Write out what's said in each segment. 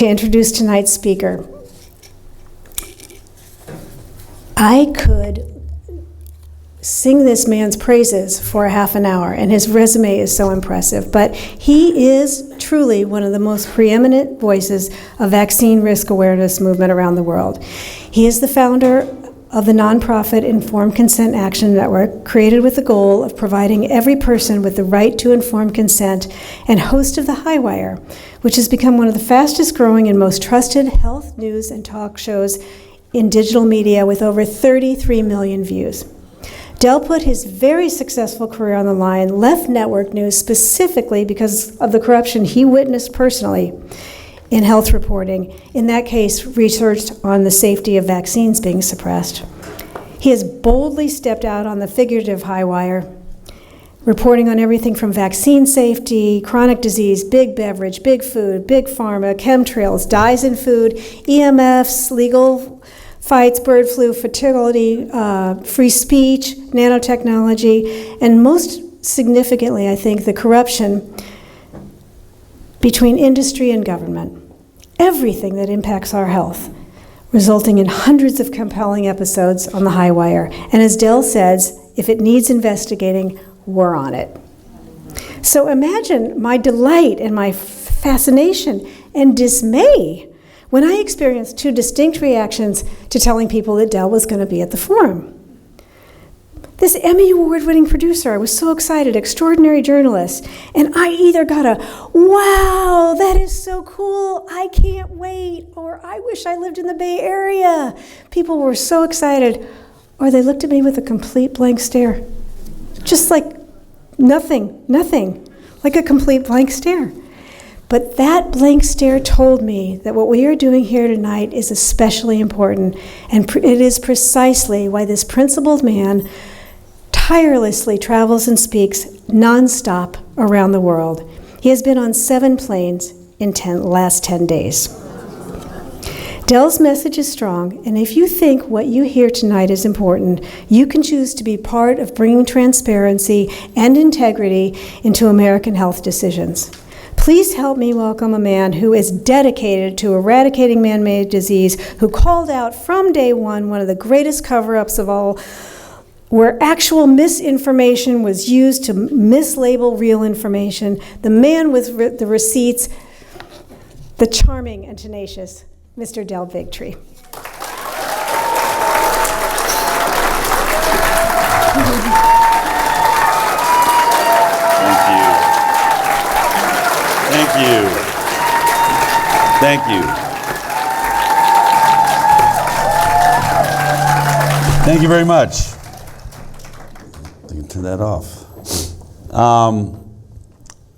to introduce tonight's speaker. I could sing this man's praises for a half an hour, and his resume is so impressive, but he is truly one of the most preeminent voices of vaccine risk awareness movement around the world. He is the founder of the nonprofit Informed Consent Action Network, created with the goal of providing every person with the right to informed consent, and host of the HighWire, which has become one of the fastest growing and most trusted health news and talk shows in digital media with over 33 million views. Del put his very successful career on the line, left network news specifically because of the corruption he witnessed personally in health reporting, in that case, researched on the safety of vaccines being suppressed. He has boldly stepped out on the figurative HighWire, reporting on everything from vaccine safety, chronic disease, big beverage, big food, big pharma, chemtrails, dyes in food, EMFs, legal fights, bird flu, fertility, free speech, nanotechnology, and most significantly, I think, the corruption between industry and government. Everything that impacts our health, resulting in hundreds of compelling episodes on the HighWire. And as Del says, if it needs investigating, we're on it. So imagine my delight and my fascination and dismay when I experienced two distinct reactions to telling people that Del was going to be at the forum. This Emmy Award-winning producer, I was so excited, extraordinary journalist, and I either got a, wow, that is so cool, I can't wait, or I wish I lived in the Bay Area. People were so excited, or they looked at me with a complete blank stare. Just like nothing, like a complete blank stare. But that blank stare told me that what we are doing here tonight is especially important, and it is precisely why this principled man tirelessly travels and speaks nonstop around the world. He has been on 7 planes in last 10 days. Del's message is strong, and if you think what you hear tonight is important, you can choose to be part of bringing transparency and integrity into American health decisions. Please help me welcome a man who is dedicated to eradicating man-made disease, who called out from day one of the greatest cover-ups of all, where actual misinformation was used to mislabel real information, the man with the receipts, the charming and tenacious Mr. Del Bigtree. Thank you. Thank you very much. I can turn that off.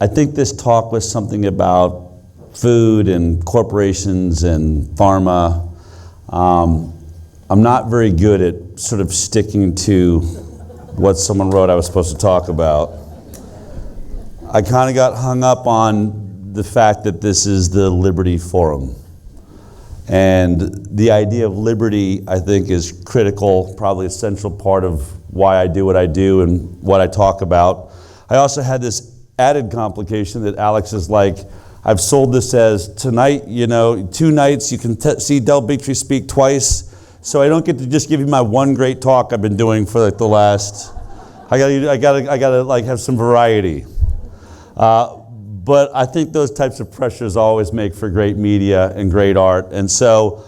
I think this talk was something about food and corporations and pharma. I'm not very good at sort of sticking to what someone wrote I was supposed to talk about. I kind of got hung up on the fact that this is the Liberty Forum. And the idea of liberty, I think, is critical, probably a central part of why I do what I do and what I talk about. I also had this added complication that Alex is like, I've sold this as tonight, 2 nights, you can see Del Bigtree speak twice, so I don't get to just give you my one great talk I've been doing for like the last, I gotta like have some variety. But I think those types of pressures always make for great media and great art. And so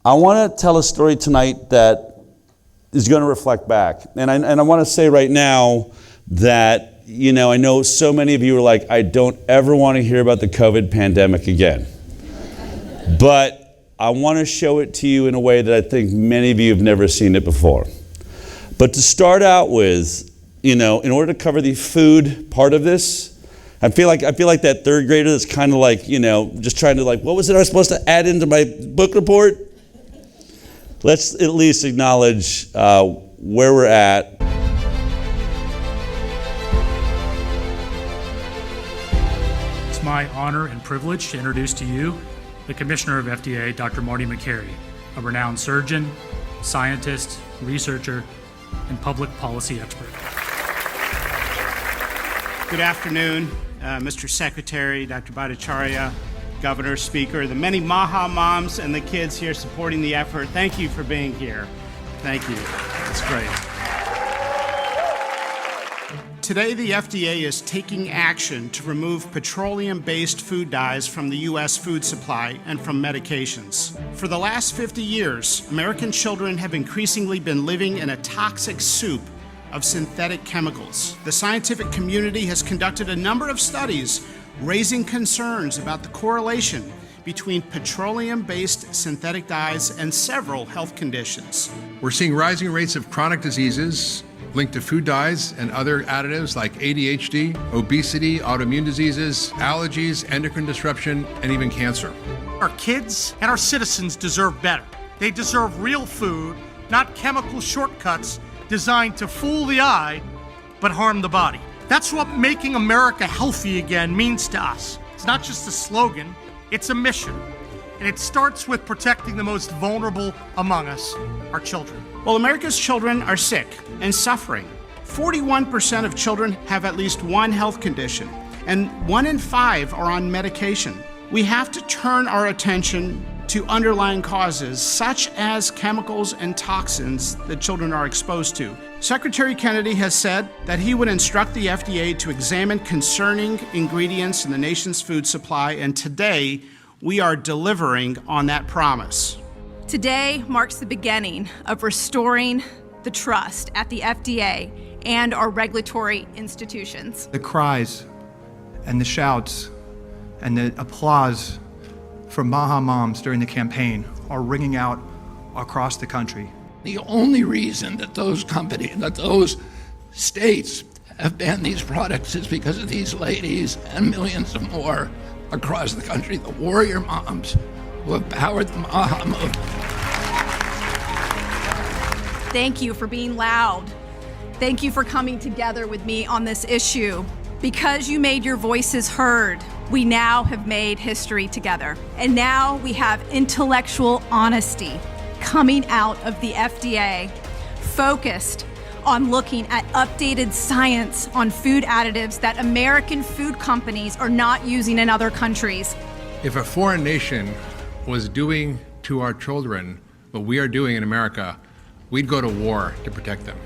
I want to tell a story tonight that is going to reflect back. And I want to say right now that, I know so many of you are like, I don't ever want to hear about the COVID pandemic again. But I want to show it to you in a way that I think many of you have never seen it before. But to start out with, in order to cover the food part of this, I feel like that third grader that's kind of like, just trying to like, what was it I was supposed to add into my book report? Let's at least acknowledge where we're at. It's my honor and privilege to introduce to you the Commissioner of FDA, Dr. Marty Makary, a renowned surgeon, scientist, researcher, and public policy expert. Good afternoon, Mr. Secretary, Dr. Bhattacharya, Governor, Speaker, the many MAHA moms and the kids here supporting the effort. Thank you for being here. Thank you. It's great. Today, the FDA is taking action to remove petroleum-based food dyes from the U.S. food supply and from medications. For the last 50 years, American children have increasingly been living in a toxic soup of synthetic chemicals. The scientific community has conducted a number of studies raising concerns about the correlation between petroleum-based synthetic dyes and several health conditions. We're seeing rising rates of chronic diseases linked to food dyes and other additives like ADHD, obesity, autoimmune diseases, allergies, endocrine disruption, and even cancer. Our kids and our citizens deserve better. They deserve real food, not chemical shortcuts designed to fool the eye but harm the body. That's what making America healthy again means to us. It's not just a slogan, it's a mission. And it starts with protecting the most vulnerable among us, our children. Well, America's children are sick and suffering. 41% of children have at least one health condition, and 1 in 5 are on medication. We have to turn our attention to underlying causes, such as chemicals and toxins that children are exposed to. Secretary Kennedy has said that he would instruct the FDA to examine concerning ingredients in the nation's food supply, and today, we are delivering on that promise. Today marks the beginning of restoring the trust at the FDA and our regulatory institutions. The cries and the shouts and the applause from MAHA moms during the campaign are ringing out across the country. The only reason that those states have banned these products is because of these ladies and millions of more across the country, the warrior moms who have powered the MAHA movement. Thank you for being loud. Thank you for coming together with me on this issue. Because you made your voices heard, we now have made history together. And now we have intellectual honesty coming out of the FDA, focused on looking at updated science on food additives that American food companies are not using in other countries. If a foreign nation was doing to our children what we are doing in America, we'd go to war to protect them.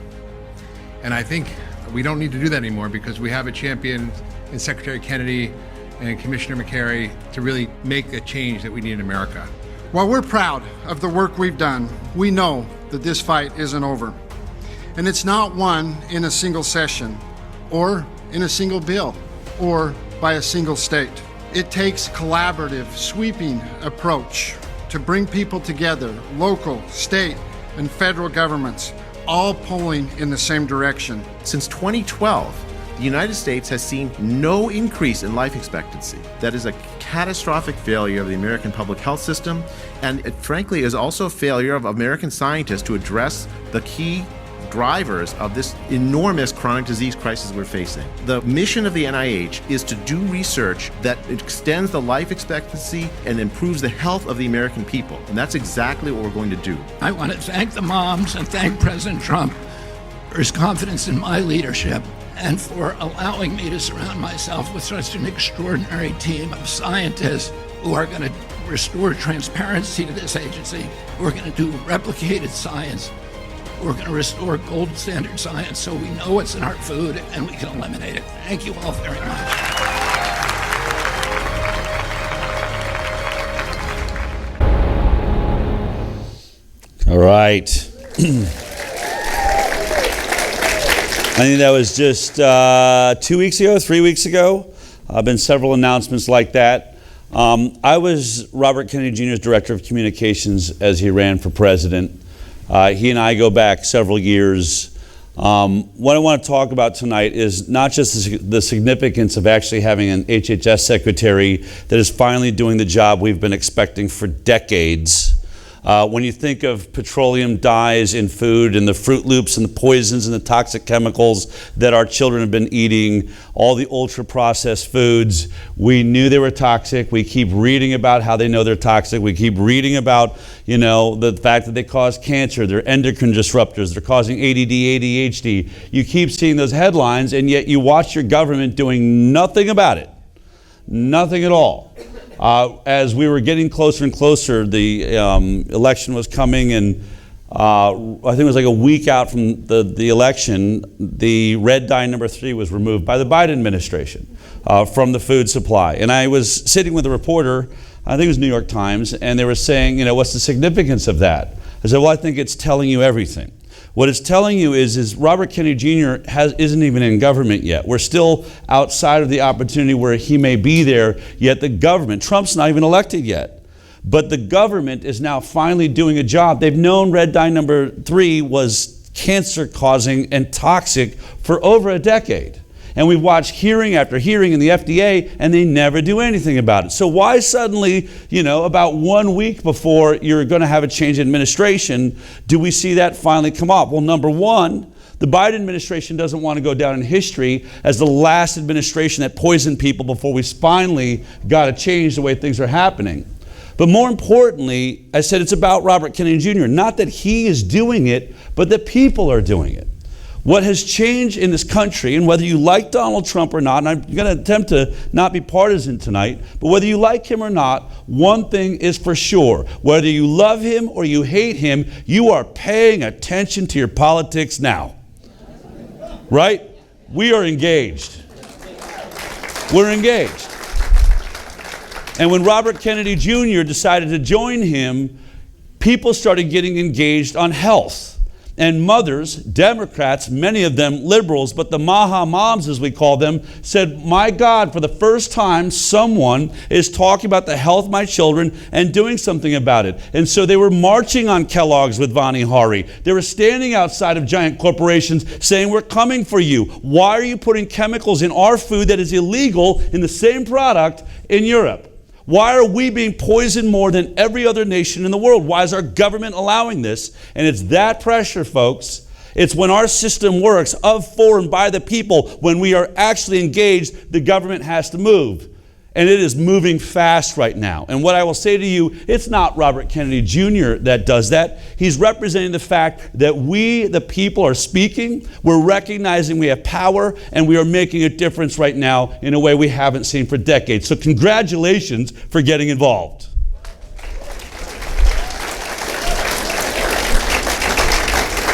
And I think we don't need to do that anymore because we have a champion in Secretary Kennedy and Commissioner McCarthy to really make a change that we need in America. While we're proud of the work we've done, we know that this fight isn't over. And it's not won in a single session, or in a single bill, or by a single state. It takes collaborative, sweeping approach to bring people together, local, state, and federal governments, all pulling in the same direction. Since 2012, the United States has seen no increase in life expectancy. That is a catastrophic failure of the American public health system, and it frankly is also a failure of American scientists to address the key drivers of this enormous chronic disease crisis we're facing. The mission of the NIH is to do research that extends the life expectancy and improves the health of the American people, and that's exactly what we're going to do. I want to thank the moms and thank President Trump for his confidence in my leadership and for allowing me to surround myself with such an extraordinary team of scientists who are going to restore transparency to this agency. We're going to do replicated science. We're going to restore gold standard science so we know what's in our food and we can eliminate it. Thank you all very much. All right. I think that was just 2 weeks ago, 3 weeks ago. Been several announcements like that. I was Robert Kennedy Jr.'s director of communications as he ran for president. He and I go back several years. What I want to talk about tonight is not just the significance of actually having an HHS secretary that is finally doing the job we've been expecting for decades. When you think of petroleum dyes in food and the Fruit Loops and the poisons and the toxic chemicals that our children have been eating, all the ultra-processed foods, we knew they were toxic. We keep reading about how they know they're toxic. We keep reading about, the fact that they cause cancer. They're endocrine disruptors. They're causing ADD, ADHD. You keep seeing those headlines, and yet you watch your government doing nothing about it. Nothing at all. As we were getting closer and closer, the election was coming, and I think it was like a week out from the election, the red dye number 3 was removed by the Biden administration from the food supply. And I was sitting with a reporter, I think it was New York Times, and they were saying, you know, what's the significance of that? I said, well, I think it's telling you everything. What it's telling you is Robert Kennedy Jr. isn't even in government yet. We're still outside of the opportunity where he may be there, yet the government, Trump's not even elected yet, but the government is now finally doing a job. They've known red dye number 3 was cancer-causing and toxic for over a decade. And we've watched hearing after hearing in the FDA, and they never do anything about it. So why suddenly, you know, about 1 week before you're going to have a change in administration, do we see that finally come up? Well, number one, the Biden administration doesn't want to go down in history as the last administration that poisoned people before we finally got to change the way things are happening. But more importantly, I said it's about Robert Kennedy Jr. Not that he is doing it, but that people are doing it. What has changed in this country, and whether you like Donald Trump or not, and I'm going to attempt to not be partisan tonight, but whether you like him or not, one thing is for sure. Whether you love him or you hate him, you are paying attention to your politics now. Right? We are engaged. We're engaged. And when Robert Kennedy Jr. decided to join him, people started getting engaged on health. And mothers, Democrats, many of them liberals, but the MAHA moms, as we call them, said, my God, for the first time, someone is talking about the health of my children and doing something about it. And so they were marching on Kellogg's with Vani Hari. They were standing outside of giant corporations saying, we're coming for you. Why are you putting chemicals in our food that is illegal in the same product in Europe? Why are we being poisoned more than every other nation in the world? Why is our government allowing this? And it's that pressure, folks. It's when our system works of, for, and by the people, when we are actually engaged, the government has to move. And it is moving fast right now. And what I will say to you, it's not Robert Kennedy Jr. that does that. He's representing the fact that we, the people, are speaking. We're recognizing we have power, and we are making a difference right now in a way we haven't seen for decades. So congratulations for getting involved.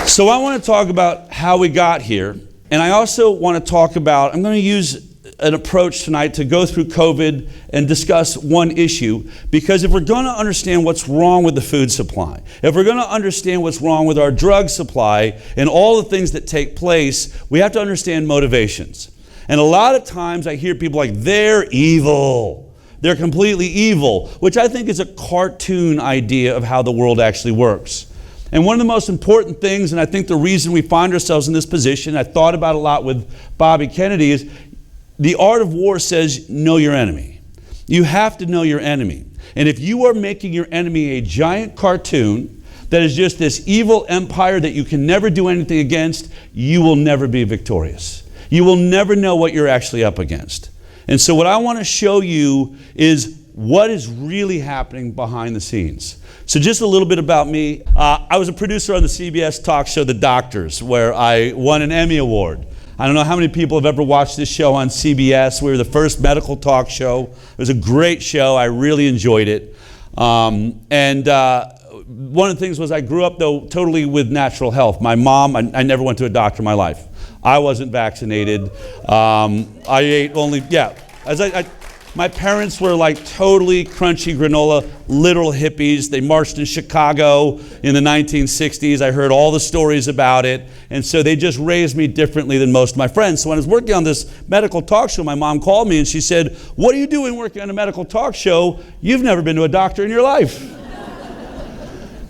So I want to talk about how we got here. And I also want to talk about, I'm going to use an approach tonight to go through COVID and discuss one issue, because if we're going to understand what's wrong with the food supply, if we're going to understand what's wrong with our drug supply and all the things that take place, we have to understand motivations. And a lot of times I hear people like, they're evil. They're completely evil, which I think is a cartoon idea of how the world actually works. And one of the most important things, and I think the reason we find ourselves in this position, I thought about a lot with Bobby Kennedy, is the art of war says, know your enemy. You have to know your enemy. And if you are making your enemy a giant cartoon that is just this evil empire that you can never do anything against, you will never be victorious. You will never know what you're actually up against. And so what I want to show you is what is really happening behind the scenes. So just a little bit about me. I was a producer on the CBS talk show, The Doctors, where I won an Emmy Award. I don't know how many people have ever watched this show on CBS. We were the first medical talk show. It was a great show. I really enjoyed it. One of the things was I grew up, though, totally with natural health. My mom, I never went to a doctor in my life. I wasn't vaccinated. I ate only, my parents were like totally crunchy granola, literal hippies. They marched in Chicago in the 1960s. I heard all the stories about it. And so they just raised me differently than most of my friends. So when I was working on this medical talk show, my mom called me and she said, what are you doing working on a medical talk show? You've never been to a doctor in your life.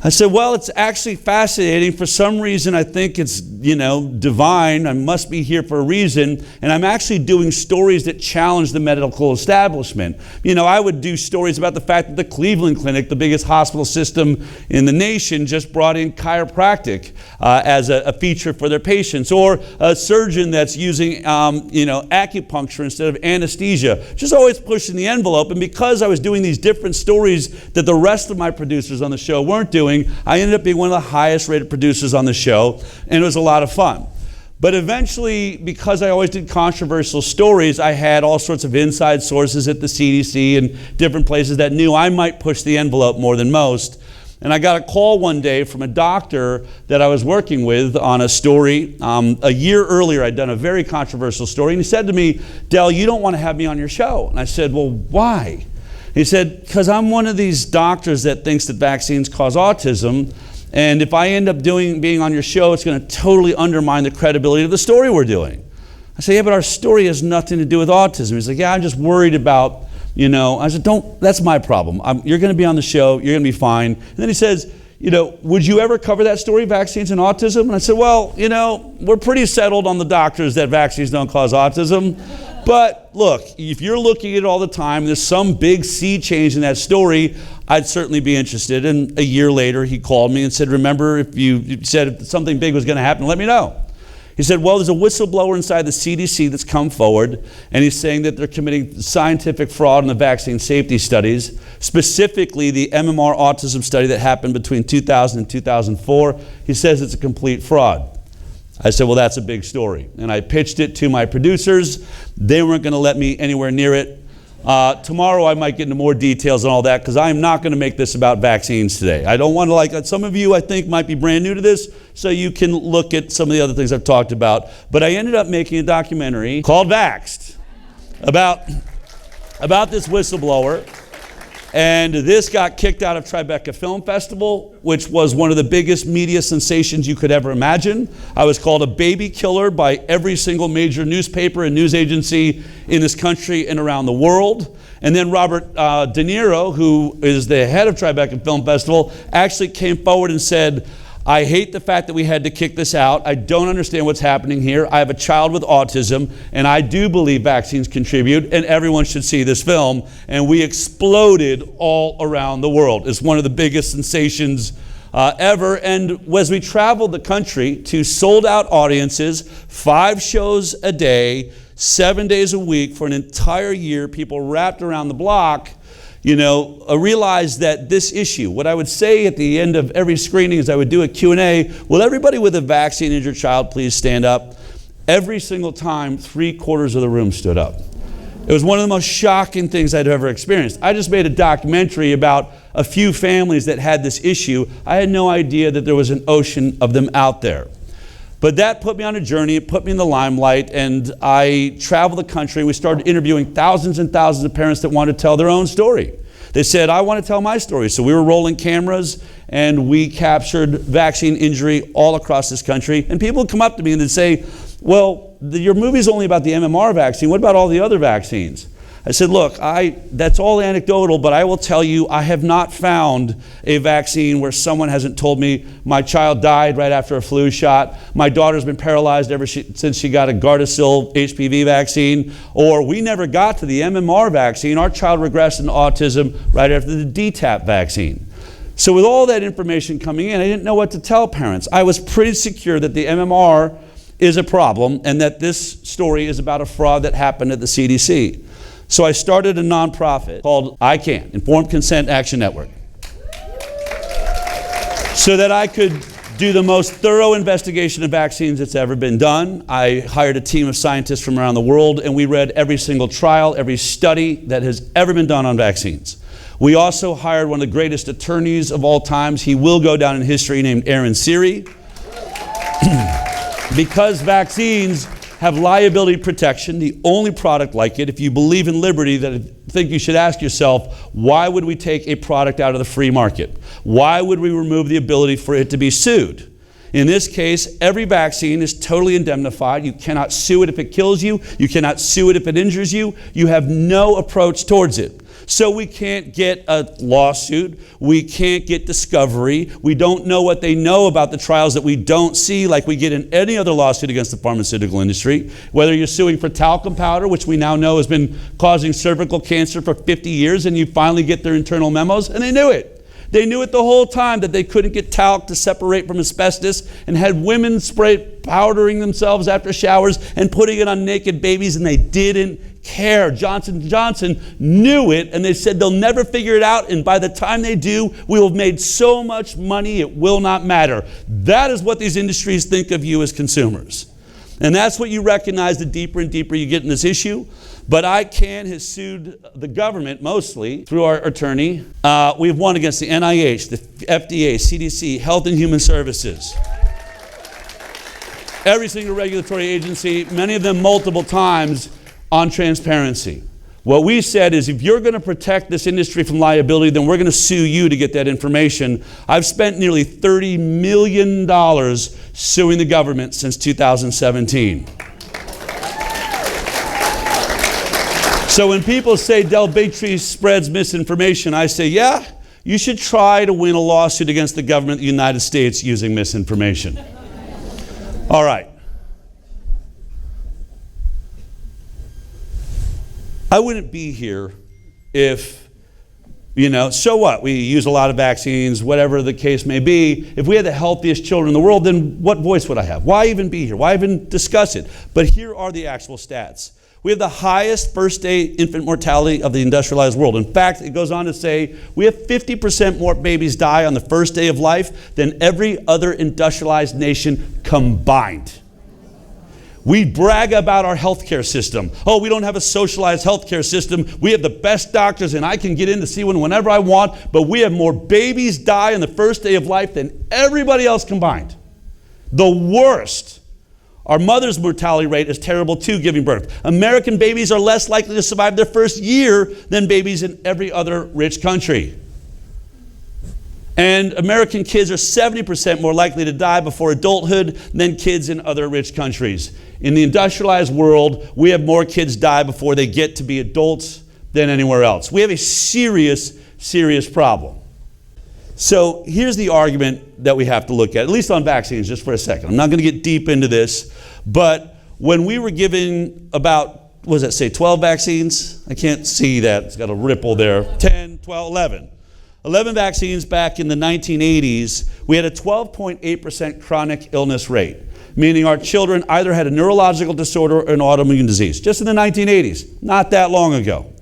I said, well, it's actually fascinating. For some reason, I think it's, divine. I must be here for a reason. And I'm actually doing stories that challenge the medical establishment. I would do stories about the fact that the Cleveland Clinic, the biggest hospital system in the nation, just brought in chiropractic as a feature for their patients. Or a surgeon that's using, acupuncture instead of anesthesia. Just always pushing the envelope. And because I was doing these different stories that the rest of my producers on the show weren't doing, I ended up being one of the highest rated producers on the show, and it was a lot of fun. But eventually, because I always did controversial stories, I had all sorts of inside sources at the CDC and different places that knew I might push the envelope more than most. And I got a call one day from a doctor that I was working with on a story. A year earlier, I'd done a very controversial story, and he said to me, "Del, you don't want to have me on your show." And I said, "Well, why?" He said, "Because I'm one of these doctors that thinks that vaccines cause autism, and if I end up being on your show, it's going to totally undermine the credibility of the story we're doing." I said, "Yeah, but our story has nothing to do with autism." He's like, "Yeah, I'm just worried about, you know." I said, "That's my problem. You're going to be on the show. You're going to be fine." And then he says, "Would you ever cover that story, vaccines and autism?" And I said, "Well, we're pretty settled on the doctors that vaccines don't cause autism. But look, if you're looking at it all the time, there's some big sea change in that story, I'd certainly be interested." And a year later, he called me and said, "Remember, if you said if something big was going to happen, let me know." He said, "Well, there's a whistleblower inside the CDC that's come forward, and he's saying that they're committing scientific fraud in the vaccine safety studies, specifically the MMR autism study that happened between 2000 and 2004. He says it's a complete fraud." I said, "Well, that's a big story." And I pitched it to my producers. They weren't going to let me anywhere near it. Tomorrow I might get into more details on all that, because I'm not going to make this about vaccines today. I don't want to, some of you I think might be brand new to this, so you can look at some of the other things I've talked about. But I ended up making a documentary called Vaxxed about this whistleblower. And this got kicked out of Tribeca Film Festival, which was one of the biggest media sensations you could ever imagine. I was called a baby killer by every single major newspaper and news agency in this country and around the world. And then Robert DeNiro, who is the head of Tribeca Film Festival, actually came forward and said, "I hate the fact that we had to kick this out. I don't understand what's happening here. I have a child with autism, and I do believe vaccines contribute, and everyone should see this film." And we exploded all around the world. It's one of the biggest sensations ever. And as we traveled the country to sold-out audiences, 5 shows a day, 7 days a week for an entire year, people wrapped around the block, realized that this issue, what I would say at the end of every screening is I would do a Q&A, "Will everybody with a vaccine-injured child please stand up?" Every single time, 3/4 of the room stood up. It was one of the most shocking things I'd ever experienced. I just made a documentary about a few families that had this issue. I had no idea that there was an ocean of them out there. But that put me on a journey, it put me in the limelight, and I traveled the country. We started interviewing thousands and thousands of parents that wanted to tell their own story. They said, "I want to tell my story." So we were rolling cameras, and we captured vaccine injury all across this country. And people would come up to me and they'd say, "Well, your movie's only about the MMR vaccine. What about all the other vaccines?" I said, "Look, that's all anecdotal, but I will tell you I have not found a vaccine where someone hasn't told me my child died right after a flu shot, my daughter's been paralyzed since she got a Gardasil HPV vaccine, or we never got to the MMR vaccine, our child regressed in autism right after the DTaP vaccine." So with all that information coming in, I didn't know what to tell parents. I was pretty secure that the MMR is a problem and that this story is about a fraud that happened at the CDC. So I started a nonprofit called ICANN, Informed Consent Action Network, so that I could do the most thorough investigation of vaccines that's ever been done. I hired a team of scientists from around the world, and we read every single trial, every study that has ever been done on vaccines. We also hired one of the greatest attorneys of all times. He will go down in history, named Aaron Siri. Because vaccines have liability protection, the only product like it. If you believe in liberty, I think you should ask yourself, why would we take a product out of the free market? Why would we remove the ability for it to be sued? In this case, every vaccine is totally indemnified. You cannot sue it if it kills you. You cannot sue it if it injures you. You have no approach towards it. So we can't get a lawsuit. We can't get discovery. We don't know what they know about the trials that we don't see, like we get in any other lawsuit against the pharmaceutical industry. Whether you're suing for talcum powder, which we now know has been causing cervical cancer for 50 years, and you finally get their internal memos, and they knew it. They knew it the whole time that they couldn't get talc to separate from asbestos, and had women spray powdering themselves after showers and putting it on naked babies, and they didn't care. Johnson & Johnson knew it, and they said they'll never figure it out, and by the time they do, we will have made so much money it will not matter. That is what these industries think of you as consumers. And that's what you recognize the deeper and deeper you get in this issue. But ICANN has sued the government, mostly, through our attorney. We've won against the NIH, the FDA, CDC, Health and Human Services. Every single regulatory agency, many of them multiple times, on transparency. What we said is, if you're going to protect this industry from liability, then we're going to sue you to get that information. I've spent nearly $30 million suing the government since 2017. So when people say Bigtree spreads misinformation, I say, yeah, you should try to win a lawsuit against the government of the United States using misinformation. All right. I wouldn't be here if, so what? We use a lot of vaccines, whatever the case may be. If we had the healthiest children in the world, then what voice would I have? Why even be here? Why even discuss it? But here are the actual stats. We have the highest first-day infant mortality of the industrialized world. In fact, it goes on to say we have 50% more babies die on the first day of life than every other industrialized nation combined. We brag about our healthcare system. Oh, we don't have a socialized healthcare system. We have the best doctors, and I can get in to see one whenever I want, but we have more babies die on the first day of life than everybody else combined. The worst. Our mother's mortality rate is terrible too, giving birth. American babies are less likely to survive their first year than babies in every other rich country. And American kids are 70% more likely to die before adulthood than kids in other rich countries. In the industrialized world, we have more kids die before they get to be adults than anywhere else. We have a serious, serious problem. So here's the argument that we have to look at least on vaccines, just for a second. I'm not going to get deep into this, but when we were given about, what does that say, 12 vaccines? I can't see that. It's got a ripple there. 10, 12, 11. 11 vaccines back in the 1980s, we had a 12.8% chronic illness rate, meaning our children either had a neurological disorder or an autoimmune disease, just in the 1980s, not that long ago.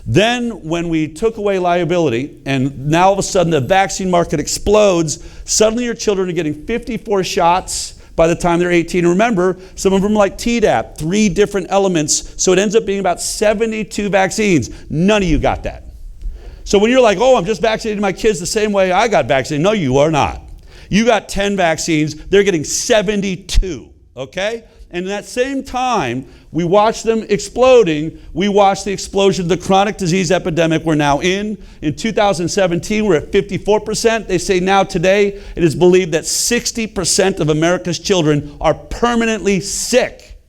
Then when we took away liability, and now all of a sudden the vaccine market explodes, suddenly your children are getting 54 shots by the time they're 18. And remember, some of them are like Tdap, 3 different elements, so it ends up being about 72 vaccines. None of you got that. So when you're like, oh, I'm just vaccinating my kids the same way I got vaccinated. No, you are not. You got 10 vaccines. They're getting 72, okay? And in that same time, we watch them exploding. We watch the explosion of the chronic disease epidemic we're now in. In 2017, we're at 54%. They say now today, it is believed that 60% of America's children are permanently sick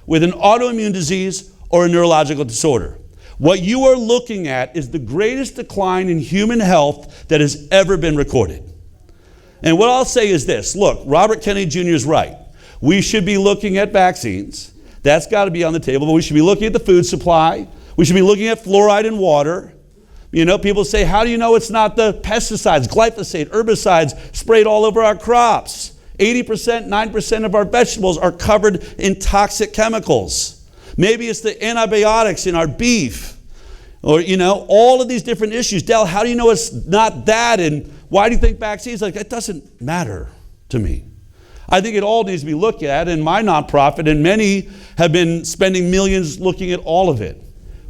with an autoimmune disease or a neurological disorder. What you are looking at is the greatest decline in human health that has ever been recorded. And what I'll say is this. Look, Robert Kennedy Jr. is right. We should be looking at vaccines. That's got to be on the table. But we should be looking at the food supply. We should be looking at fluoride in water. People say, how do you know it's not the pesticides, glyphosate, herbicides sprayed all over our crops? 80%, 9% of our vegetables are covered in toxic chemicals. Maybe it's the antibiotics in our beef, or, all of these different issues. Del, how do you know it's not that? And why do you think vaccines? It doesn't matter to me. I think it all needs to be looked at, and my nonprofit and many have been spending millions looking at all of it.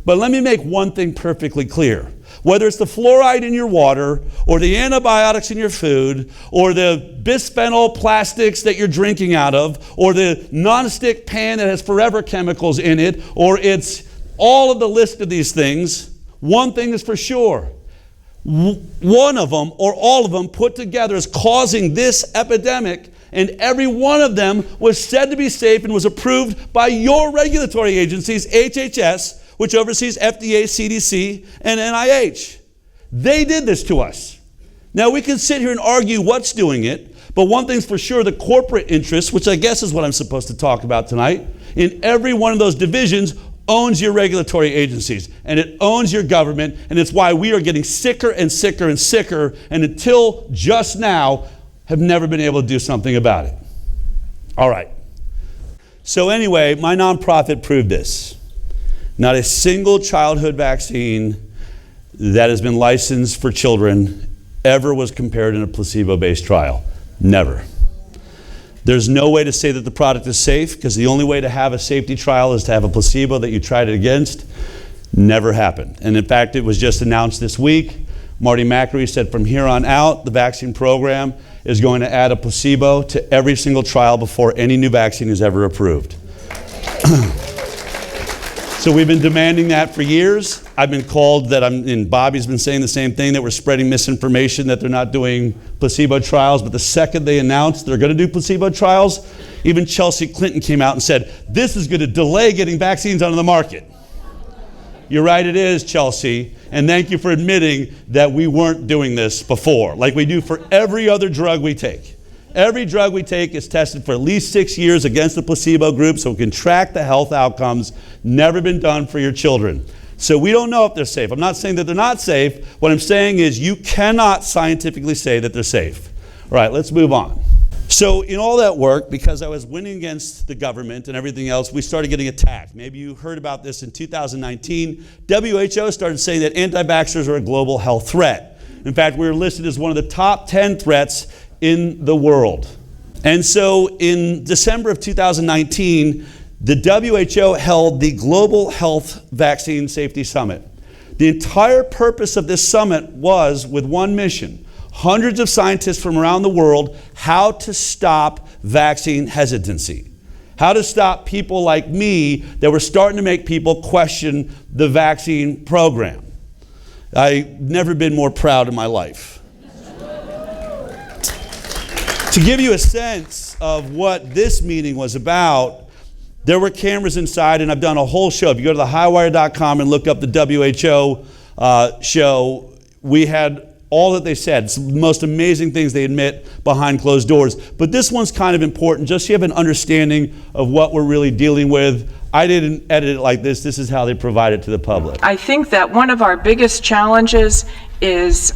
But let me make one thing perfectly clear. Whether it's the fluoride in your water, or the antibiotics in your food, or the bisphenol plastics that you're drinking out of, or the nonstick pan that has forever chemicals in it, or it's all of the list of these things, one thing is for sure. One of them, or all of them put together, is causing this epidemic, and every one of them was said to be safe and was approved by your regulatory agencies, HHS, which oversees FDA, CDC, and NIH. They did this to us. Now, we can sit here and argue what's doing it, but one thing's for sure, the corporate interests, which I guess is what I'm supposed to talk about tonight, in every one of those divisions owns your regulatory agencies, and it owns your government, and it's why we are getting sicker and sicker and sicker, and until just now, have never been able to do something about it. All right. So anyway, my nonprofit proved this. Not a single childhood vaccine that has been licensed for children ever was compared in a placebo-based trial. Never. There's no way to say that the product is safe, because the only way to have a safety trial is to have a placebo that you tried it against. Never happened. And in fact, it was just announced this week. Marty McCarthy said from here on out, the vaccine program is going to add a placebo to every single trial before any new vaccine is ever approved. So we've been demanding that for years. I've been called that and Bobby's been saying the same thing, that we're spreading misinformation, that they're not doing placebo trials. But the second they announced they're going to do placebo trials, even Chelsea Clinton came out and said, this is going to delay getting vaccines onto the market. You're right, it is, Chelsea. And thank you for admitting that we weren't doing this before, like we do for every other drug we take. Every drug we take is tested for at least 6 years against the placebo group so we can track the health outcomes. Never been done for your children. So we don't know if they're safe. I'm not saying that they're not safe. What I'm saying is you cannot scientifically say that they're safe. All right, let's move on. So in all that work, because I was winning against the government and everything else, we started getting attacked. Maybe you heard about this in 2019. WHO started saying that anti-vaxxers are a global health threat. In fact, we were listed as one of the top 10 threats in the world. And so in December of 2019, the WHO held the Global Health Vaccine Safety Summit. The entire purpose of this summit was with one mission: hundreds of scientists from around the world, how to stop vaccine hesitancy. How to stop people like me that were starting to make people question the vaccine program. I've never been more proud in my life. To give you a sense of what this meeting was about, there were cameras inside, and I've done a whole show. If you go to the HighWire.com and look up the WHO show, we had all that they said. It's the most amazing things they admit behind closed doors. But this one's kind of important, just so you have an understanding of what we're really dealing with. I didn't edit it like this. This is how they provide it to the public. I think that one of our biggest challenges is,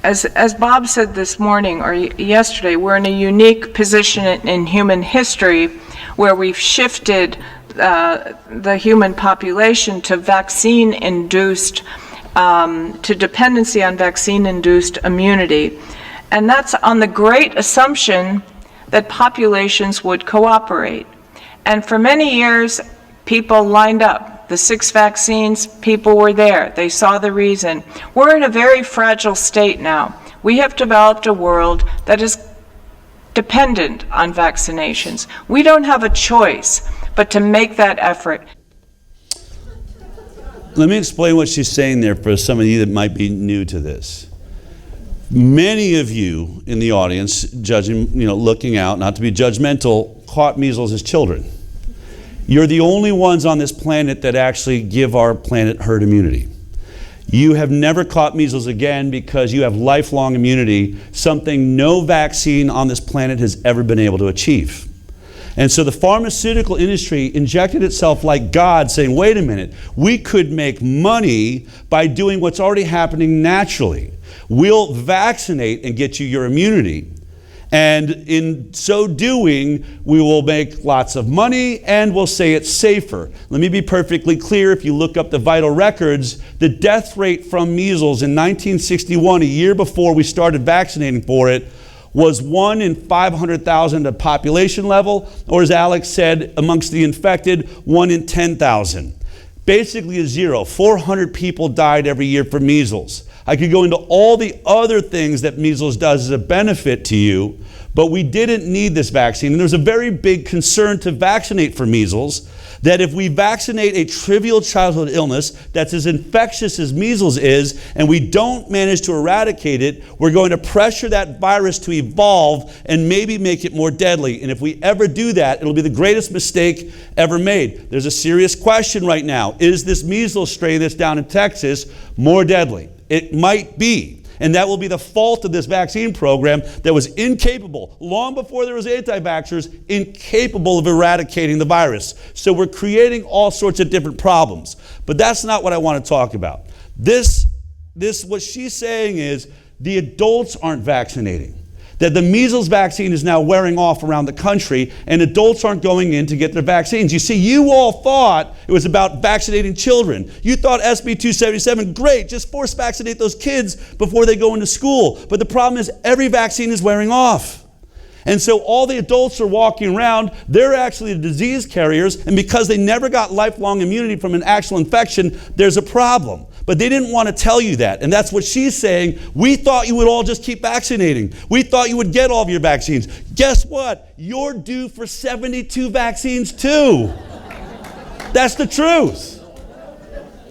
as Bob said this morning or yesterday, we're in a unique position in human history where we've shifted the human population to vaccine-induced, to dependency on vaccine-induced immunity. And that's on the great assumption that populations would cooperate. And for many years, people lined up. The 6 vaccines, people were there. They saw the reason. We're in a very fragile state now. We have developed a world that is dependent on vaccinations. We don't have a choice but to make that effort. Let me explain what she's saying there for some of you that might be new to this. Many of you in the audience, judging, looking out, not to be judgmental, caught measles as children. You're the only ones on this planet that actually give our planet herd immunity. You have never caught measles again because you have lifelong immunity, something no vaccine on this planet has ever been able to achieve. And so the pharmaceutical industry injected itself like God, saying, wait a minute, we could make money by doing what's already happening naturally. We'll vaccinate and get you your immunity. And in so doing, we will make lots of money and we'll say it's safer. Let me be perfectly clear. If you look up the vital records, the death rate from measles in 1961, a year before we started vaccinating for it, was 1 in 500,000 at population level, or as Alex said, amongst the infected, 1 in 10,000. Basically a zero. 400 people died every year from measles. I could go into all the other things that measles does as a benefit to you, but we didn't need this vaccine. And there's a very big concern to vaccinate for measles, that if we vaccinate a trivial childhood illness that's as infectious as measles is, and we don't manage to eradicate it, we're going to pressure that virus to evolve and maybe make it more deadly. And if we ever do that, it'll be the greatest mistake ever made. There's a serious question right now. Is this measles strain that's down in Texas more deadly? It might be. And that will be the fault of this vaccine program that was incapable, long before there was anti-vaxxers, incapable of eradicating the virus. So we're creating all sorts of different problems. But that's not what I want to talk about. What she's saying is the adults aren't vaccinating. That the measles vaccine is now wearing off around the country and adults aren't going in to get their vaccines. You see, you all thought it was about vaccinating children. You thought SB 277, great, just force vaccinate those kids before they go into school. But the problem is every vaccine is wearing off. And so all the adults are walking around, they're actually the disease carriers, and because they never got lifelong immunity from an actual infection, there's a problem. But they didn't want to tell you that, and that's what she's saying. We thought you would all just keep vaccinating. We thought you would get all of your vaccines. Guess what? You're due for 72 vaccines too. That's the truth.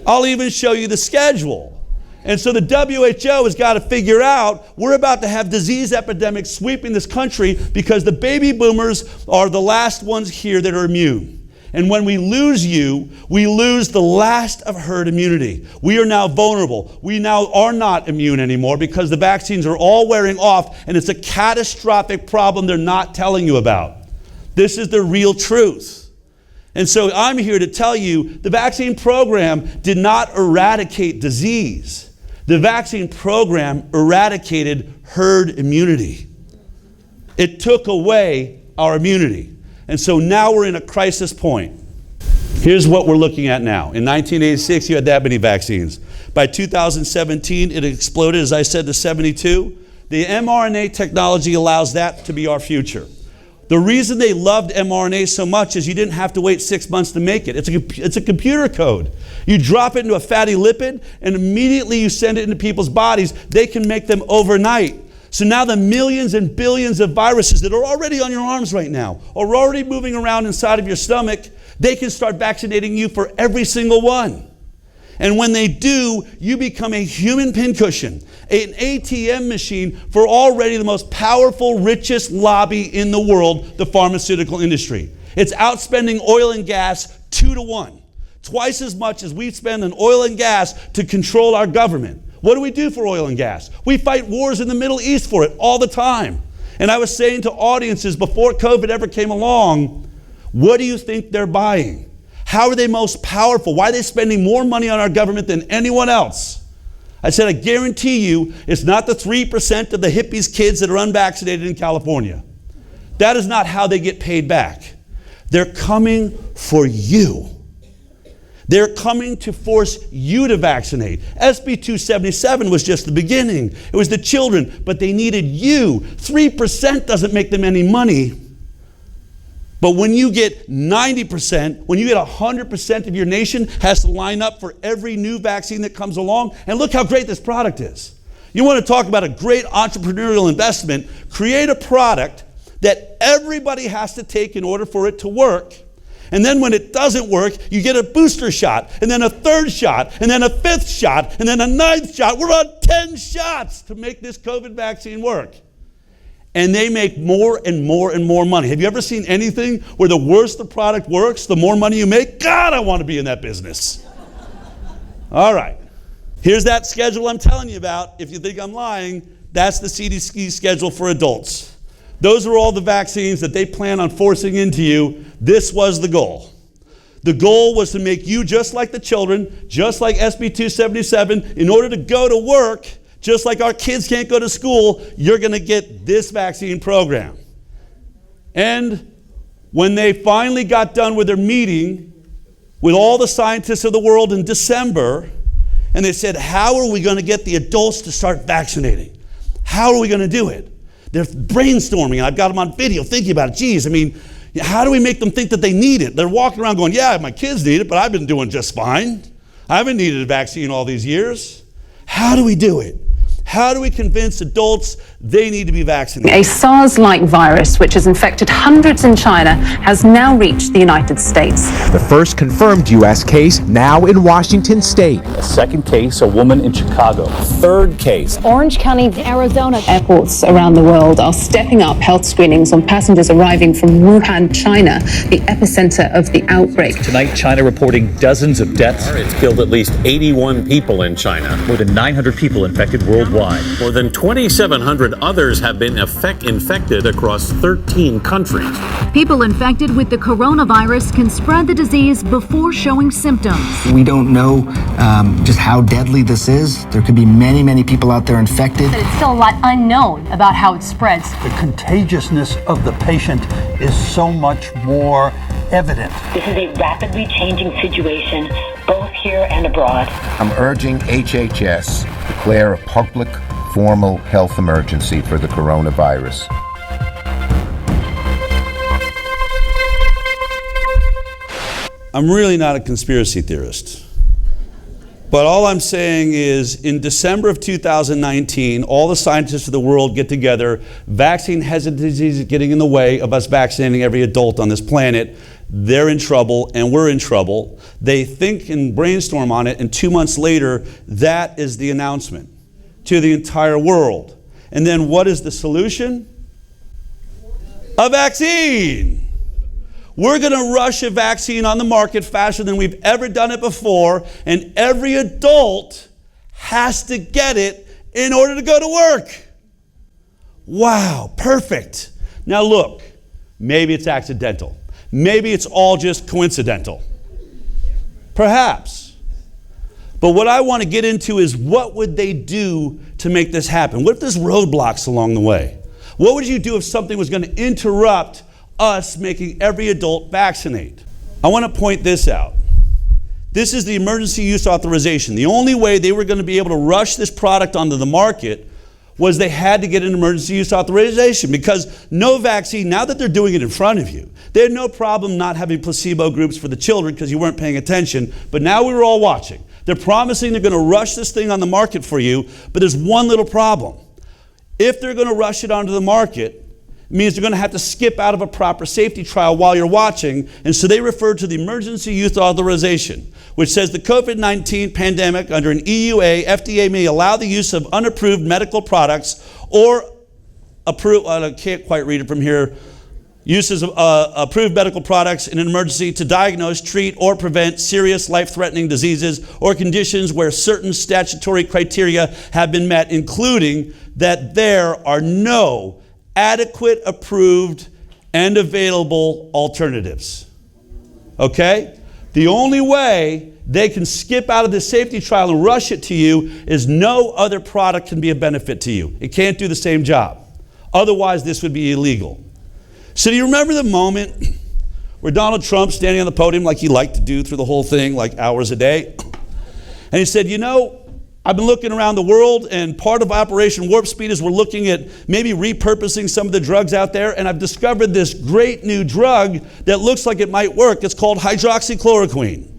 I'll even show you the schedule. And so the WHO has got to figure out, we're about to have disease epidemics sweeping this country because the baby boomers are the last ones here that are immune. And when we lose you, we lose the last of herd immunity. We are now vulnerable. We now are not immune anymore because the vaccines are all wearing off, and it's a catastrophic problem they're not telling you about. This is the real truth. And so I'm here to tell you the vaccine program did not eradicate disease. The vaccine program eradicated herd immunity. It took away our immunity. And so now we're in a crisis point. Here's what we're looking at now. In 1986, you had that many vaccines. By 2017, it exploded, as I said, to 72. The mRNA technology allows that to be our future. The reason they loved mRNA so much is you didn't have to wait 6 months to make it. It's a computer code. You drop it into a fatty lipid, and immediately you send it into people's bodies. They can make them overnight. So now the millions and billions of viruses that are already on your arms right now, are already moving around inside of your stomach, they can start vaccinating you for every single one. And when they do, you become a human pincushion, an ATM machine for already the most powerful, richest lobby in the world, the pharmaceutical industry. It's outspending oil and gas 2 to 1, twice as much as we spend on oil and gas to control our government. What do we do for oil and gas? We fight wars in the Middle East for it all the time. And I was saying to audiences before COVID ever came along, what do you think they're buying? How are they most powerful? Why are they spending more money on our government than anyone else? I said, I guarantee you it's not the 3% of the hippies' kids that are unvaccinated in California. That is not how they get paid back. They're coming for you. They're coming to force you to vaccinate. SB 277 was just the beginning. It was the children, but they needed you. 3% doesn't make them any money. But when you get 90%, when you get 100% of your nation has to line up for every new vaccine that comes along, and look how great this product is. You want to talk about a great entrepreneurial investment, create a product that everybody has to take in order for it to work. And then when it doesn't work, you get a booster shot, and then a third shot, and then a fifth shot, and then a ninth shot. We're on 10 shots to make this COVID vaccine work. And they make more and more and more money. Have you ever seen anything where the worse the product works, the more money you make? God, I want to be in that business. All right. Here's that schedule I'm telling you about. If you think I'm lying, that's the CDC schedule for adults. Those are all the vaccines that they plan on forcing into you. This was the goal. The goal was to make you just like the children, just like SB 277, in order to go to work. Just like our kids can't go to school, you're going to get this vaccine program. And when they finally got done with their meeting with all the scientists of the world in December, and they said, how are we going to get the adults to start vaccinating? How are we going to do it? They're brainstorming. I've got them on video thinking about it. Geez, I mean, how do we make them think that they need it? They're walking around going, yeah, my kids need it, but I've been doing just fine. I haven't needed a vaccine all these years. How do we do it? How do we convince adults they need to be vaccinated? A SARS-like virus, which has infected hundreds in China, has now reached the United States. The first confirmed U.S. case now in Washington State. A second case, a woman in Chicago. Third case. Orange County, Arizona. Airports around the world are stepping up health screenings on passengers arriving from Wuhan, China, the epicenter of the outbreak. Tonight, China reporting dozens of deaths. It's killed at least 81 people in China. More than 900 people infected worldwide. More than 2,700 others have been infected across 13 countries. People infected with the coronavirus can spread the disease before showing symptoms. We don't know just how deadly this is. There could be many, many people out there infected. It's still a lot unknown about how it spreads. The contagiousness of the patient is so much more evident. This is a rapidly changing situation, both here and abroad. I'm urging HHS to declare a public formal health emergency for the coronavirus. I'm really not a conspiracy theorist. But all I'm saying is, in December of 2019, all the scientists of the world get together. Vaccine hesitancy is getting in the way of us vaccinating every adult on this planet. They're in trouble, and we're in trouble. They think and brainstorm on it, and 2 months later, that is the announcement to the entire world. And then what is the solution? A vaccine. We're going to rush a vaccine on the market faster than we've ever done it before, and every adult has to get it in order to go to work. Wow, perfect. Now look, maybe it's accidental. Maybe it's all just coincidental. Perhaps. But what I want to get into is, what would they do to make this happen? What if there's roadblocks along the way? What would you do if something was going to interrupt us making every adult vaccinate? I want to point this out. This is the emergency use authorization. The only way they were going to be able to rush this product onto the market was they had to get an emergency use authorization, because no vaccine, now that they're doing it in front of you, they had no problem not having placebo groups for the children because you weren't paying attention, but now we were all watching. They're promising they're going to rush this thing on the market for you, but there's one little problem. If they're going to rush it onto the market, it means they're going to have to skip out of a proper safety trial while you're watching, and so they refer to the emergency use authorization, which says the COVID-19 pandemic under an EUA, FDA may allow the use of unapproved medical products or approved, I can't quite read it from here, uses of approved medical products in an emergency to diagnose, treat, or prevent serious life-threatening diseases or conditions where certain statutory criteria have been met, including that there are no adequate, approved, and available alternatives. Okay? The only way they can skip out of the safety trial and rush it to you is no other product can be a benefit to you. It can't do the same job. Otherwise, this would be illegal. So do you remember the moment where Donald Trump standing on the podium, like he liked to do through the whole thing, like hours a day, and he said, you know, I've been looking around the world, and part of Operation Warp Speed is we're looking at maybe repurposing some of the drugs out there, and I've discovered this great new drug that looks like it might work. It's called hydroxychloroquine.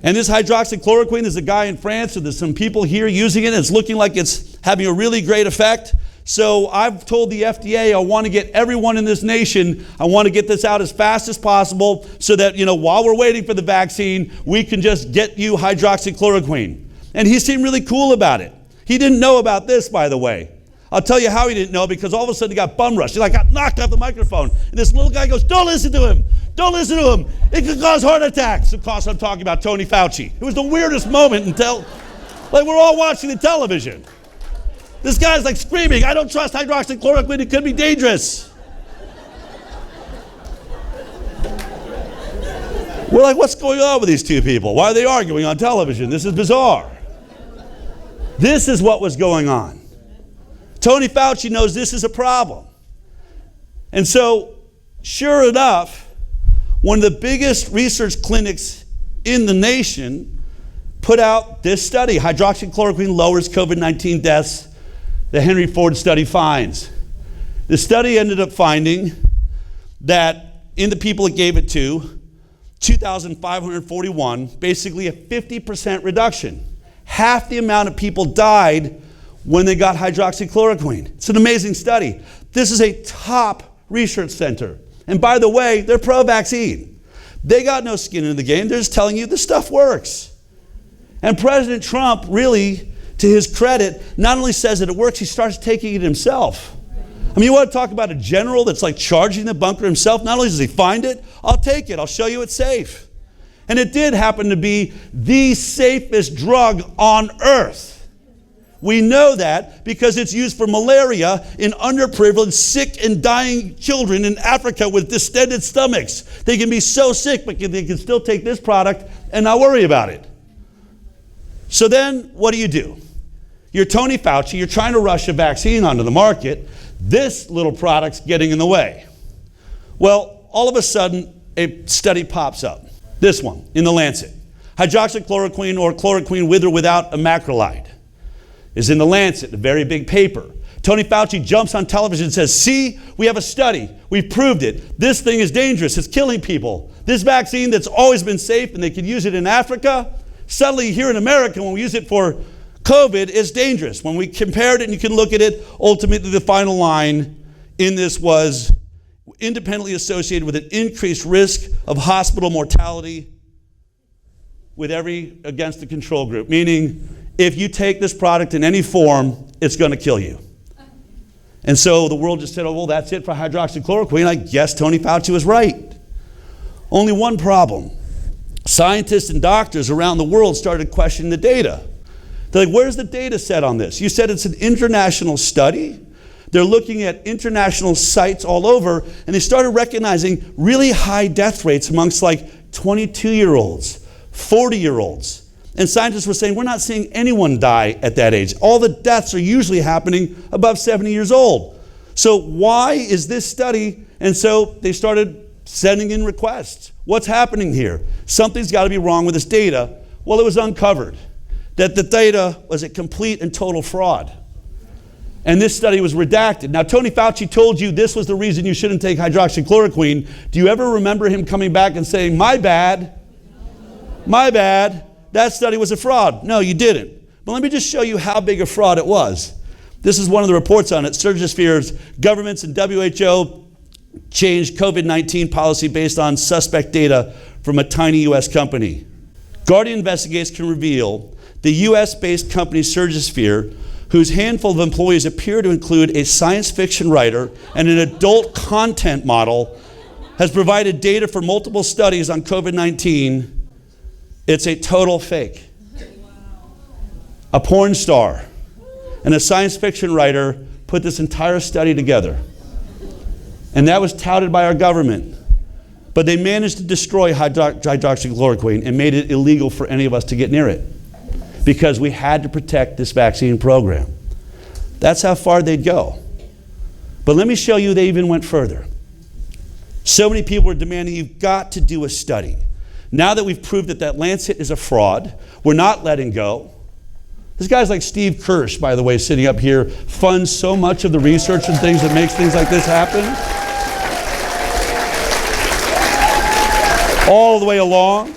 And this hydroxychloroquine, there's a guy in France, and there's some people here using it, and it's looking like it's having a really great effect. So I've told the FDA I want to get everyone in this nation, I want to get this out as fast as possible so that, you know, while we're waiting for the vaccine, we can just get you hydroxychloroquine. And he seemed really cool about it. He didn't know about this, by the way. I'll tell you how he didn't know, because all of a sudden he got bum rushed. He got knocked off the microphone. And this little guy goes, don't listen to him. Don't listen to him. It could cause heart attacks. Of course, I'm talking about Tony Fauci. It was the weirdest moment until, like, we're all watching the television. This guy's like screaming, I don't trust hydroxychloroquine, it could be dangerous. We're like, what's going on with these two people? Why are they arguing on television? This is bizarre. This is what was going on. Tony Fauci knows this is a problem. And so, sure enough, one of the biggest research clinics in the nation put out this study, hydroxychloroquine lowers COVID-19 deaths, the Henry Ford study finds. The study ended up finding that in the people it gave it to, 2,541, basically a 50% reduction. Half the amount of people died when they got hydroxychloroquine. It's an amazing study. This is a top research center. And by the way, they're pro-vaccine. They got no skin in the game. They're just telling you this stuff works. And President Trump, really, to his credit, not only says that it works, he starts taking it himself. I mean, you want to talk about a general that's like charging the bunker himself? Not only does he find it, I'll take it. I'll show you it's safe. And it did happen to be the safest drug on earth. We know that because it's used for malaria in underprivileged, sick and dying children in Africa with distended stomachs. They can be so sick, but they can still take this product and not worry about it. So then what do? You're Tony Fauci, you're trying to rush a vaccine onto the market. This little product's getting in the way. Well, all of a sudden, a study pops up. This one, in the Lancet. Hydroxychloroquine or chloroquine with or without a macrolide is in the Lancet, a very big paper. Tony Fauci jumps on television and says, see, we have a study. We've proved it. This thing is dangerous. It's killing people. This vaccine that's always been safe and they could use it in Africa, suddenly here in America, when we use it for COVID, it's dangerous. When we compared it, and you can look at it, ultimately the final line in this was independently associated with an increased risk of hospital mortality against the control group, meaning if you take this product in any form, it's going to kill you. And so the world just said, oh, well, that's it for hydroxychloroquine. I guess Tony Fauci was right. Only one problem. Scientists and doctors around the world started questioning the data. They're like, where's the data set on this? You said it's an international study. They're looking at international sites all over, and they started recognizing really high death rates amongst like 22-year-olds, 40-year-olds. And scientists were saying, we're not seeing anyone die at that age. All the deaths are usually happening above 70 years old. So why is this study? And so they started sending in requests. What's happening here? Something's got to be wrong with this data. Well, it was uncovered that the data was a complete and total fraud. And this study was redacted. Now, Tony Fauci told you this was the reason you shouldn't take hydroxychloroquine. Do you ever remember him coming back and saying, my bad, that study was a fraud? No, you didn't. But let me just show you how big a fraud it was. This is one of the reports on it. Surgeons fears governments and WHO changed COVID-19 policy based on suspect data from a tiny U.S. company. Guardian investigates can reveal the U.S.-based company Surgisphere, whose handful of employees appear to include a science fiction writer and an adult content model, has provided data for multiple studies on COVID-19. It's a total fake. A porn star and a science fiction writer put this entire study together. And that was touted by our government. But they managed to destroy hydroxychloroquine and made it illegal for any of us to get near it, because we had to protect this vaccine program. That's how far they'd go. But let me show you they even went further. So many people are demanding you've got to do a study. Now that we've proved that Lancet is a fraud, we're not letting go. This guy's like Steve Kirsch, by the way, sitting up here, funds so much of the research and things that makes things like this happen. All the way along.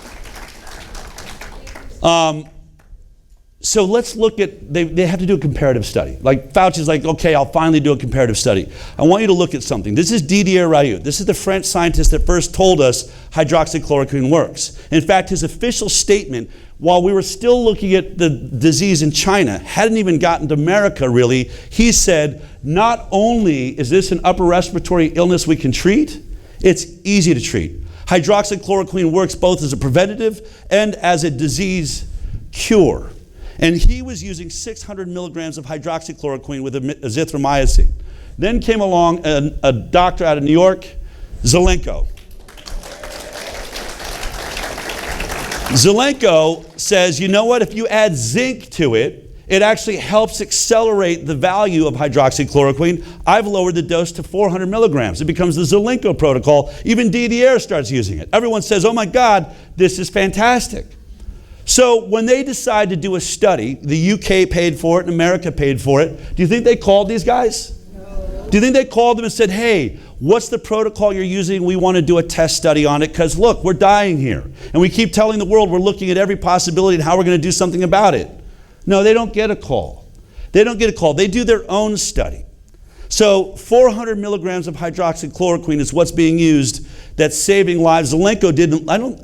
So let's look at, they have to do a comparative study. Like Fauci's like, okay, I'll finally do a comparative study. I want you to look at something. This is DeNiro. This is the French scientist that first told us hydroxychloroquine works. In fact, his official statement, while we were still looking at the disease in China, hadn't even gotten to America really, he said, not only is this an upper respiratory illness we can treat, it's easy to treat. Hydroxychloroquine works both as a preventative and as a disease cure. And he was using 600 milligrams of hydroxychloroquine with azithromycin. Then came along a doctor out of New York, Zelenko. Zelenko says, you know what, if you add zinc to it, it actually helps accelerate the value of hydroxychloroquine. I've lowered the dose to 400 milligrams. It becomes the Zelenko protocol. Even DeNiro starts using it. Everyone says, oh my God, this is fantastic. So when they decide to do a study, the UK paid for it and America paid for it, do you think they called these guys? No. Do you think they called them and said, hey, what's the protocol you're using? We want to do a test study on it because look, we're dying here. And we keep telling the world we're looking at every possibility and how we're going to do something about it. No, they don't get a call. They don't get a call. They do their own study. So 400 milligrams of hydroxychloroquine is what's being used that's saving lives. Zelenko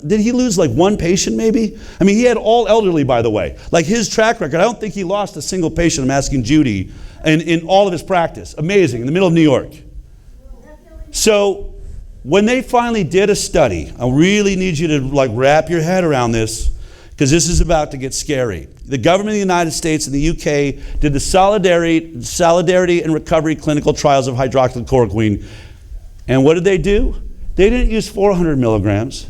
did he lose like one patient maybe? I mean, he had all elderly, by the way. Like his track record, I don't think he lost a single patient, I'm asking Judy, in all of his practice. Amazing, in the middle of New York. So when they finally did a study, I really need you to like wrap your head around this, because this is about to get scary. The government of the United States and the UK did the Solidarity and Recovery clinical trials of hydroxychloroquine. And what did they do? They didn't use 400 milligrams.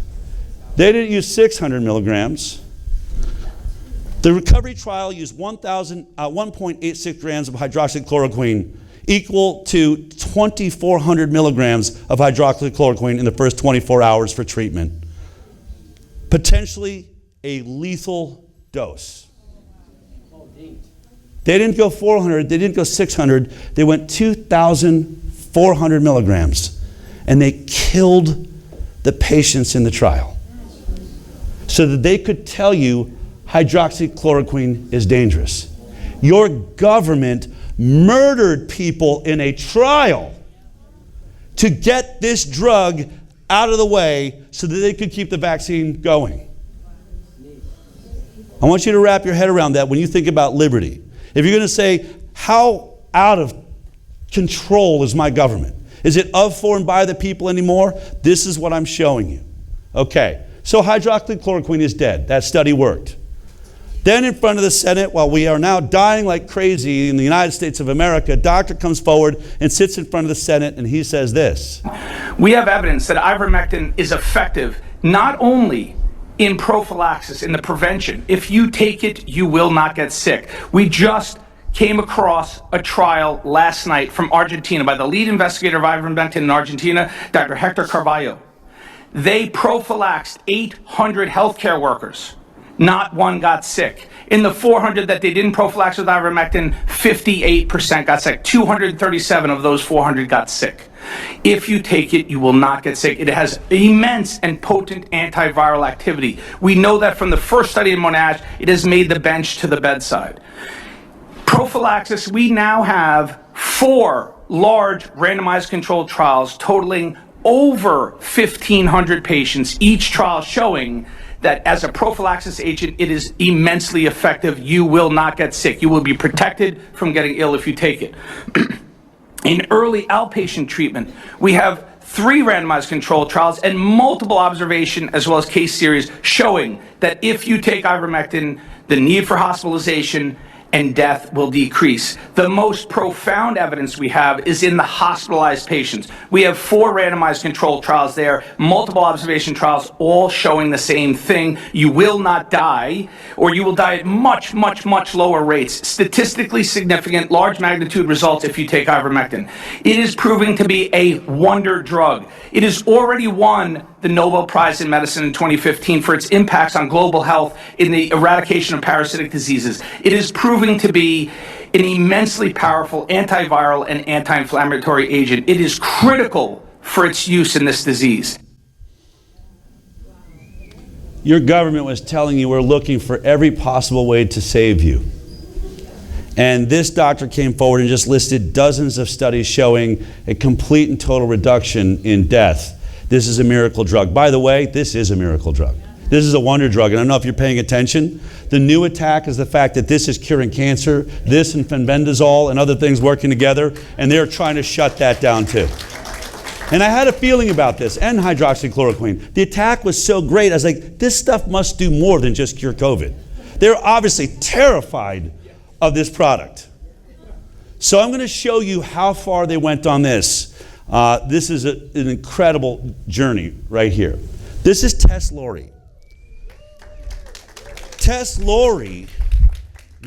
They didn't use 600 milligrams. The recovery trial used 1.86 grams of hydroxychloroquine, equal to 2,400 milligrams of hydroxychloroquine in the first 24 hours for treatment. Potentially a lethal dose. They didn't go 400, they didn't go 600, they went 2,400 milligrams. And they killed the patients in the trial so that they could tell you hydroxychloroquine is dangerous. Your government murdered people in a trial to get this drug out of the way so that they could keep the vaccine going. I want you to wrap your head around that when you think about liberty. If you're going to say, how out of control is my government? Is it of, for, and by the people anymore? This is what I'm showing you. Okay, so hydroxychloroquine is dead. That study worked. Then in front of the Senate, while we are now dying like crazy in the United States of America, a doctor comes forward and sits in front of the Senate and he says this. We have evidence that ivermectin is effective not only in prophylaxis, in the prevention. If you take it, you will not get sick. We just came across a trial last night from Argentina by the lead investigator of ivermectin in Argentina, Dr. Hector Carballo. They prophylaxed 800 healthcare workers. Not one got sick. In the 400 that they didn't prophylax with ivermectin, 58% got sick. 237 of those 400 got sick. If you take it, you will not get sick. It has immense and potent antiviral activity. We know that from the first study in Monash, it has made the bench to the bedside. Prophylaxis, we now have 4 large randomized controlled trials totaling over 1,500 patients, each trial showing that as a prophylaxis agent, it is immensely effective. You will not get sick. You will be protected from getting ill if you take it. In early outpatient treatment, we have 3 randomized controlled trials and multiple observation as well as case series showing that if you take ivermectin, the need for hospitalization and death will decrease. The most profound evidence we have is in the hospitalized patients. We have 4 randomized controlled trials there, multiple observation trials, all showing the same thing. You will not die, or you will die at much, much, much lower rates. Statistically significant, large magnitude results if you take ivermectin. It is proving to be a wonder drug. It has already won the Nobel Prize in Medicine in 2015 for its impacts on global health in the eradication of parasitic diseases. It is proving to be an immensely powerful antiviral and anti-inflammatory agent. It is critical for its use in this disease. Your government was telling you we're looking for every possible way to save you. And this doctor came forward and just listed dozens of studies showing a complete and total reduction in death. This is a miracle drug. By the way, this is a miracle drug. This is a wonder drug, and I don't know if you're paying attention. The new attack is the fact that this is curing cancer, this and fenbendazole and other things working together, and they're trying to shut that down too. And I had a feeling about this, and hydroxychloroquine. The attack was so great, I was like, this stuff must do more than just cure COVID. They're obviously terrified of this product. So I'm going to show you how far they went on this. This is an incredible journey right here. This is Tess Lawrie. Tess Lawrie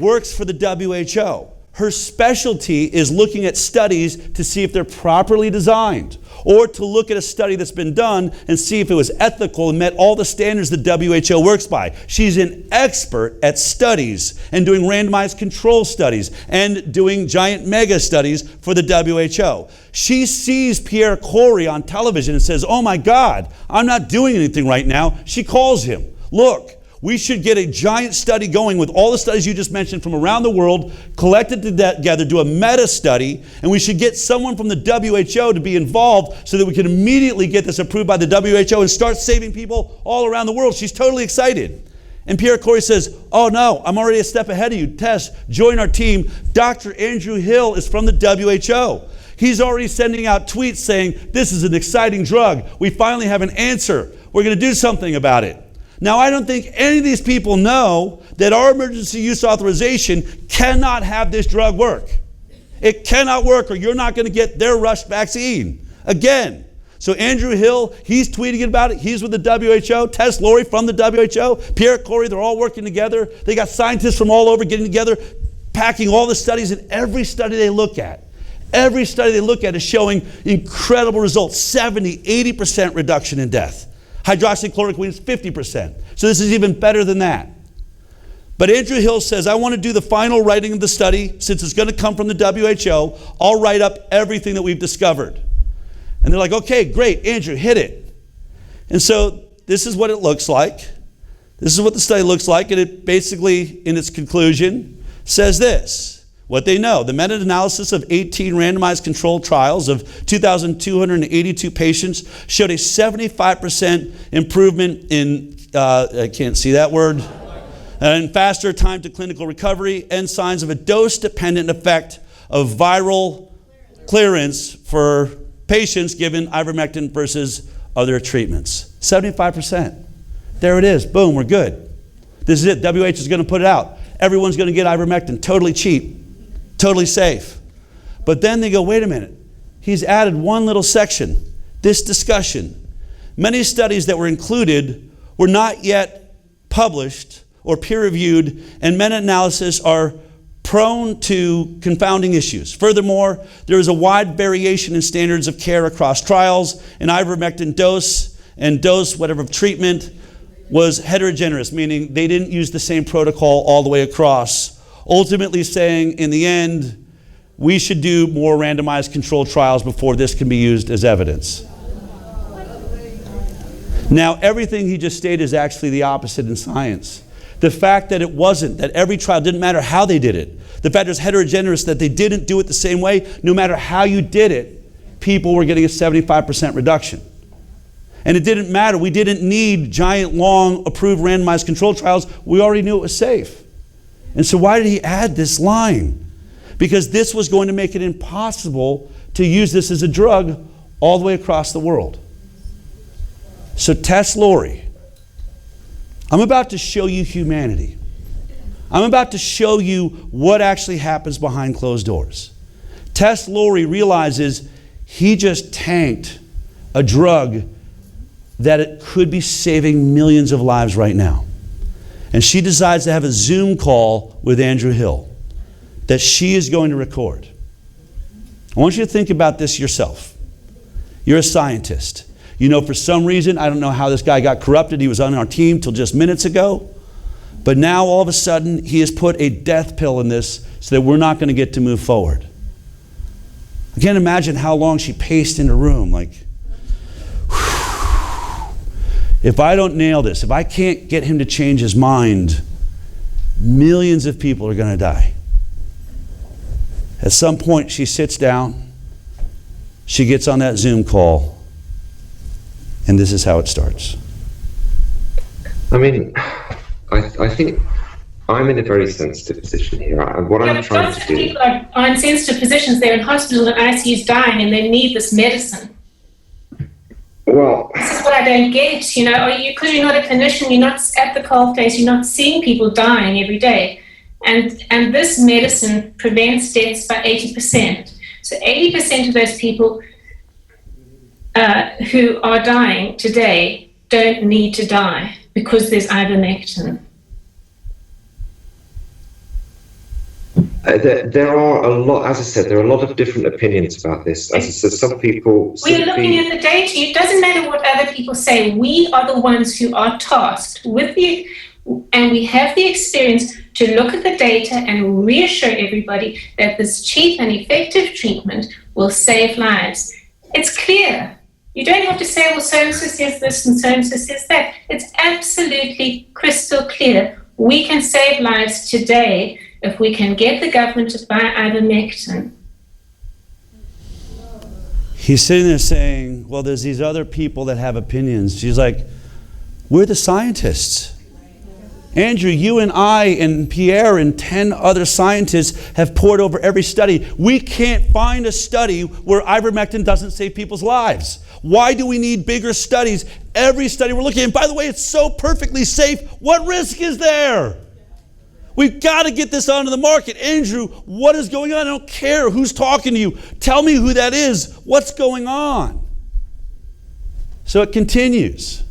works for the WHO. Her specialty is looking at studies to see if they're properly designed, or to look at a study that's been done and see if it was ethical and met all the standards the WHO works by. She's an expert at studies and doing randomized control studies and doing giant mega studies for the WHO. She sees Pierre Corey on television and says, oh my God, I'm not doing anything right now. She calls him. Look, we should get a giant study going with all the studies you just mentioned from around the world, collected together, do a meta study, and we should get someone from the WHO to be involved so that we can immediately get this approved by the WHO and start saving people all around the world. She's totally excited. And Pierre Corey says, oh no, I'm already a step ahead of you. Tess, join our team. Dr. Andrew Hill is from the WHO. He's already sending out tweets saying, this is an exciting drug. We finally have an answer. We're going to do something about it. Now, I don't think any of these people know that our emergency use authorization cannot have this drug work. It cannot work, or you're not going to get their rush vaccine. Again. So Andrew Hill, he's tweeting about it. He's with the WHO. Tess Lawrie from the WHO. Pierre Corey, they're all working together. They got scientists from all over getting together, packing all the studies, and every study they look at is showing incredible results. 70, 80% reduction in death. Hydroxychloroquine is 50%. So this is even better than that. But Andrew Hill says, I want to do the final writing of the study. Since it's going to come from the WHO, I'll write up everything that we've discovered. And they're like, okay, great, Andrew, hit it. And so this is what it looks like. This is what the study looks like, and it basically, in its conclusion, says this. What they know, the meta-analysis of 18 randomized controlled trials of 2,282 patients showed a 75% improvement in, I can't see that word, and faster time to clinical recovery and signs of a dose-dependent effect of viral clearance for patients given ivermectin versus other treatments. 75%. There it is. Boom, we're good. This is it. WHO is going to put it out. Everyone's going to get ivermectin. Totally cheap. Totally safe. But then they go, wait a minute. He's added one little section. This discussion. Many studies that were included were not yet published or peer-reviewed, and meta-analysis are prone to confounding issues. Furthermore, there is a wide variation in standards of care across trials, and ivermectin dose and dose, whatever, of treatment was heterogeneous, meaning they didn't use the same protocol all the way across, ultimately saying, in the end, we should do more randomized controlled trials before this can be used as evidence. Now, everything he just stated is actually the opposite in science. The fact that it wasn't, that every trial, didn't matter how they did it, the fact it's heterogeneous, that they didn't do it the same way, no matter how you did it, people were getting a 75% reduction. And it didn't matter. We didn't need giant, long, approved randomized controlled trials. We already knew it was safe. And so why did he add this line? Because this was going to make it impossible to use this as a drug all the way across the world. So Tess Lawrie, I'm about to show you humanity. I'm about to show you what actually happens behind closed doors. Tess Lawrie realizes he just tanked a drug that it could be saving millions of lives right now. And she decides to have a Zoom call with Andrew Hill that she is going to record. I want you to think about this yourself. You're a scientist. You know, for some reason, I don't know how this guy got corrupted. He was on our team till just minutes ago. But now, all of a sudden, he has put a death pill in this so that we're not going to get to move forward. I can't imagine how long she paced in the room, like, if I don't nail this, if I can't get him to change his mind, millions of people are going to die. At some point, she sits down, she gets on that Zoom call, and this is how it starts. I mean, I think I'm in a very sensitive position here. What I'm trying to do... People are in sensitive positions. They're in hospital and ICUs dying, and they need this medicine. Well, this is what I don't get, you know, because you're not a clinician, you're not at the coalface, you're not seeing people dying every day. And this medicine prevents deaths by 80%. So 80% of those people who are dying today don't need to die because there's ivermectin. There are a lot, as I said, there are a lot of different opinions about this. As I said, some people... We're looking at the data. It doesn't matter what other people say. We are the ones who are tasked with and we have the experience to look at the data and reassure everybody that this cheap and effective treatment will save lives. It's clear. You don't have to say, well, so-and-so says this and so-and-so says that. It's absolutely crystal clear. We can save lives today if we can get the government to buy ivermectin. He's sitting there saying, well, there's these other people that have opinions. She's like, we're the scientists. Andrew, you and I and Pierre and 10 other scientists have pored over every study. We can't find a study where ivermectin doesn't save people's lives. Why do we need bigger studies? Every study we're looking at, and by the way, it's so perfectly safe. What risk is there? We've got to get this onto the market. Andrew, what is going on? I don't care who's talking to you. Tell me who that is. What's going on? So it continues.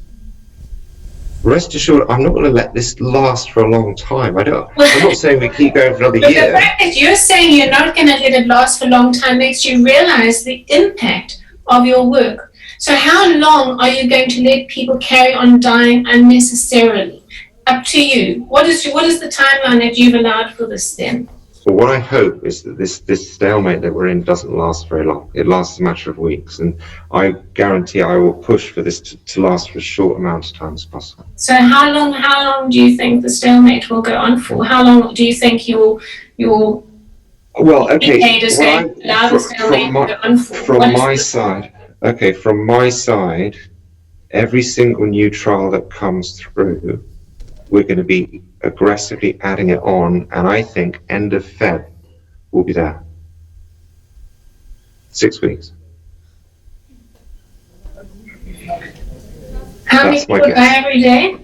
Rest assured, I'm not going to let this last for a long time. I'm not saying we keep going for another year. The fact that you're saying you're not going to let it last for a long time makes you realize the impact of your work. So how long are you going to let people carry on dying unnecessarily? Up to you. What is the timeline that you've allowed for this then? But what I hope is that this stalemate that we're in doesn't last very long. It lasts a matter of weeks, and I guarantee I will push for this to last for as short amount of time as possible. So how long do you think the stalemate will go on for? How long do you think your well, okay, decade is going to allow the stalemate to go on for? From my side, every single new trial that comes through, we're going to be aggressively adding it on, and I think end of Feb will be there. 6 weeks. How many people die every day?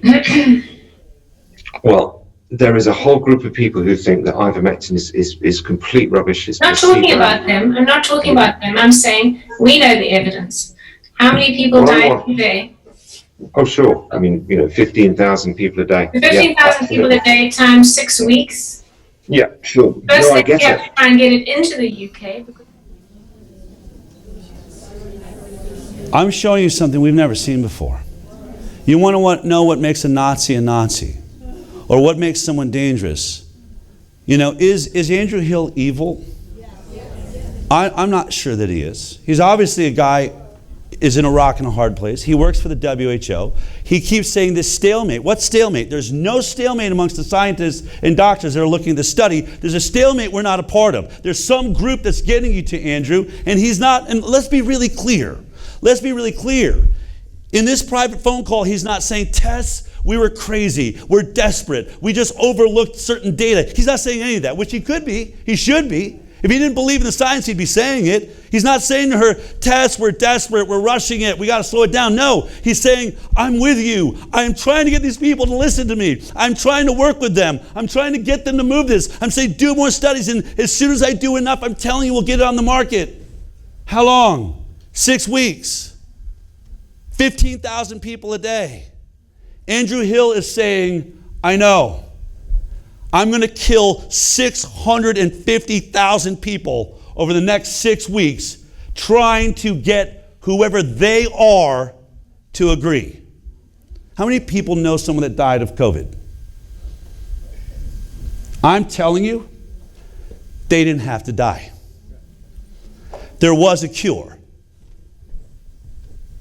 Well, there is a whole group of people who think that ivermectin is complete rubbish. I'm not talking about them. I'm not talking about them. I'm saying we know the evidence. How many people die every day? Oh, sure. I mean, 15,000 people a day. 15,000 people a day times 6 weeks. Yeah, sure. First thing we have to try and get it into the UK. I'm showing you something we've never seen before. You want to know what makes a Nazi, or what makes someone dangerous? Is Andrew Hill evil? I'm not sure that he is. He's obviously a guy is in a rock and a hard place. He works for the WHO. He keeps saying this stalemate. What stalemate? There's no stalemate amongst the scientists and doctors that are looking at the study. There's a stalemate we're not a part of. There's some group that's getting you to Andrew, and he's not. And let's be really clear. Let's be really clear. In this private phone call, he's not saying, Tess, we were crazy. We're desperate. We just overlooked certain data. He's not saying any of that, which he could be. He should be. If he didn't believe in the science, he'd be saying it. He's not saying to her, Tess, we're desperate, we're rushing it, we got to slow it down. No, he's saying, I'm with you. I'm trying to get these people to listen to me. I'm trying to work with them. I'm trying to get them to move this. I'm saying, do more studies, and as soon as I do enough, I'm telling you, we'll get it on the market. How long? 6 weeks. 15,000 people a day. Andrew Hill is saying, I know. I'm going to kill 650,000 people over the next 6 weeks trying to get whoever they are to agree. How many people know someone that died of COVID? I'm telling you, they didn't have to die. There was a cure.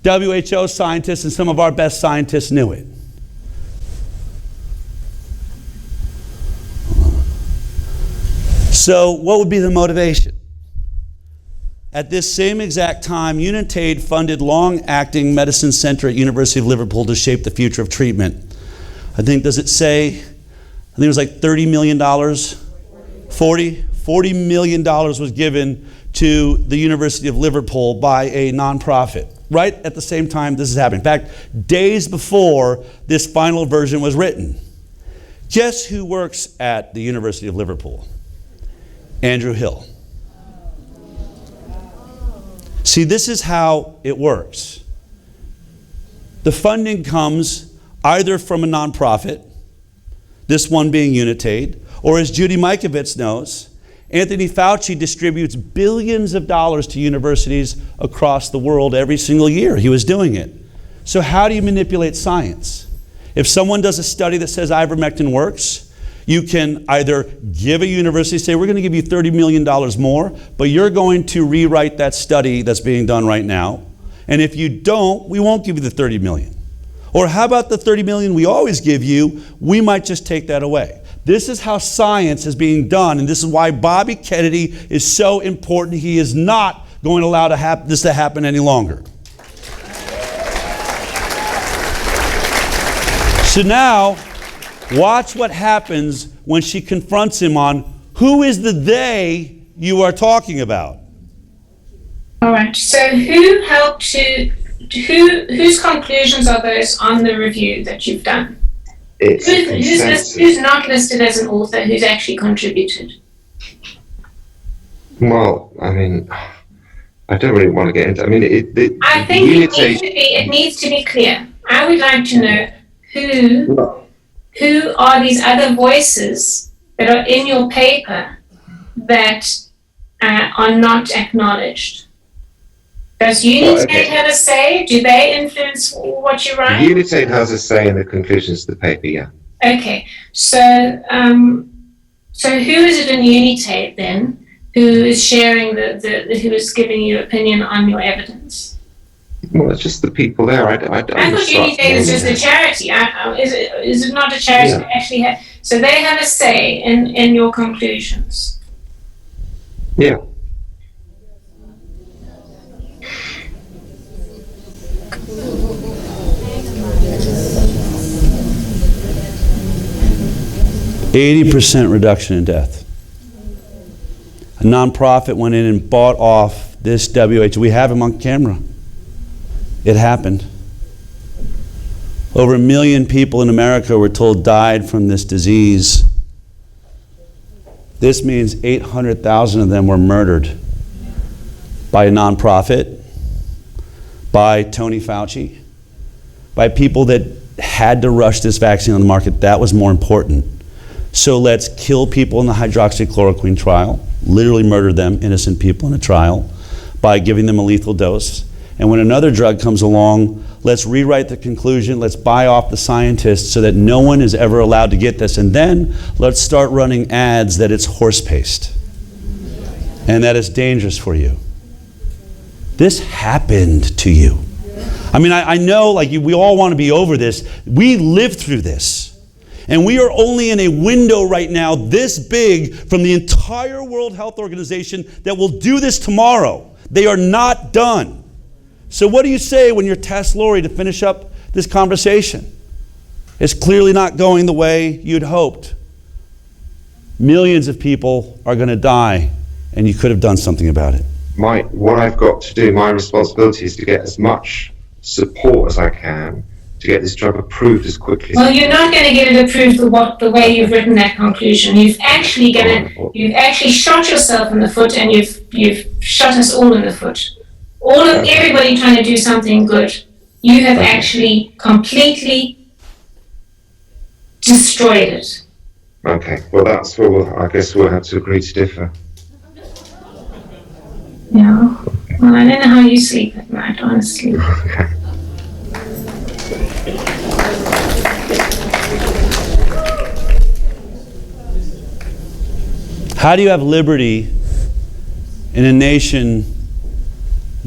WHO scientists and some of our best scientists knew it. So what would be the motivation? At this same exact time, Unitaid funded long-acting medicine center at University of Liverpool to shape the future of treatment. I think, does it say, I think it was like $30 million, $40 million was given to the University of Liverpool by a nonprofit. Right at the same time this is happening. In fact, days before this final version was written. Guess who works at the University of Liverpool? Andrew Hill. See, this is how it works. The funding comes either from a nonprofit, this one being Unitaid, or as Judy Mikovits knows, Anthony Fauci distributes billions of dollars to universities across the world every single year. He was doing it. So how do you manipulate science? If someone does a study that says ivermectin works, you can either give a university, say, we're going to give you $30 million more, but you're going to rewrite that study that's being done right now. And if you don't, we won't give you the $30 million. Or how about the $30 million we always give you? We might just take that away. This is how science is being done, and this is why Bobby Kennedy is so important. He is not going to allow this to happen any longer. So now, watch what happens when she confronts him on who is the they you are talking about. All right. So who helped to? Whose conclusions are those on the review that you've done? Who's not listed as an author? Who's actually contributed? Well, I mean, I don't really want to get into. I mean, I think it needs to be clear. I would like to know who are these other voices that are in your paper that are not acknowledged? Does Unitaid have a say? Do they influence what you write? Unitaid has a say in the conclusions of the paper, yeah. Okay, so So who is it in Unitate then who is sharing who is giving you opinion on your evidence? Well, it's just the people there. I thought Unitate is just a charity. Is it not a charity that actually have? So they have a say in your conclusions. Yeah. %80 reduction in death. A nonprofit went in and bought off this WHO. We have him on camera. It happened. Over 1 million people in America were told died from this disease. This means 800,000 of them were murdered by a nonprofit, by Tony Fauci, by people that had to rush this vaccine on the market. That was more important. So let's kill people in the hydroxychloroquine trial, literally murder them, innocent people in a trial, by giving them a lethal dose. And when another drug comes along, let's rewrite the conclusion, let's buy off the scientists so that no one is ever allowed to get this. And then let's start running ads that it's horse paste and that it's dangerous for you. This happened to you. I mean, I know we all want to be over this. We lived through this. And we are only in a window right now this big from the entire World Health Organization that will do this tomorrow. They are not done. So what do you say when you're Tess Lori to finish up this conversation? It's clearly not going the way you'd hoped. Millions of people are going to die, and you could have done something about it. What I've got to do, my responsibility is to get as much support as I can to get this drug approved as quickly as Well, you're not going to get it approved the way you've written that conclusion. You've actually shot yourself in the foot, and you've shot us all in the foot. Everybody trying to do something good. You have actually completely destroyed it. Okay, well that's where I guess we'll have to agree to differ. Yeah. Well, I don't know how you sleep at night, honestly. Okay. How do you have liberty in a nation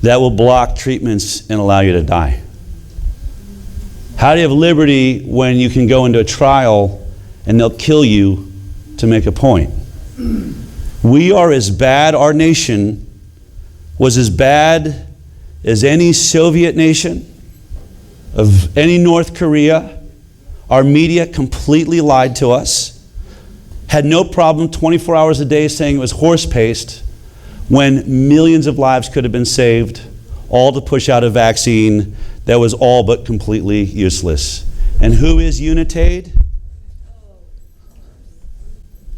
that will block treatments and allow you to die? How do you have liberty when you can go into a trial and they'll kill you to make a point? We are as bad, our nation was as bad as any Soviet nation, of any North Korea. Our media completely lied to us, had no problem 24 hours a day saying it was horse paste when millions of lives could have been saved, all to push out a vaccine that was all but completely useless. And who is Unitate?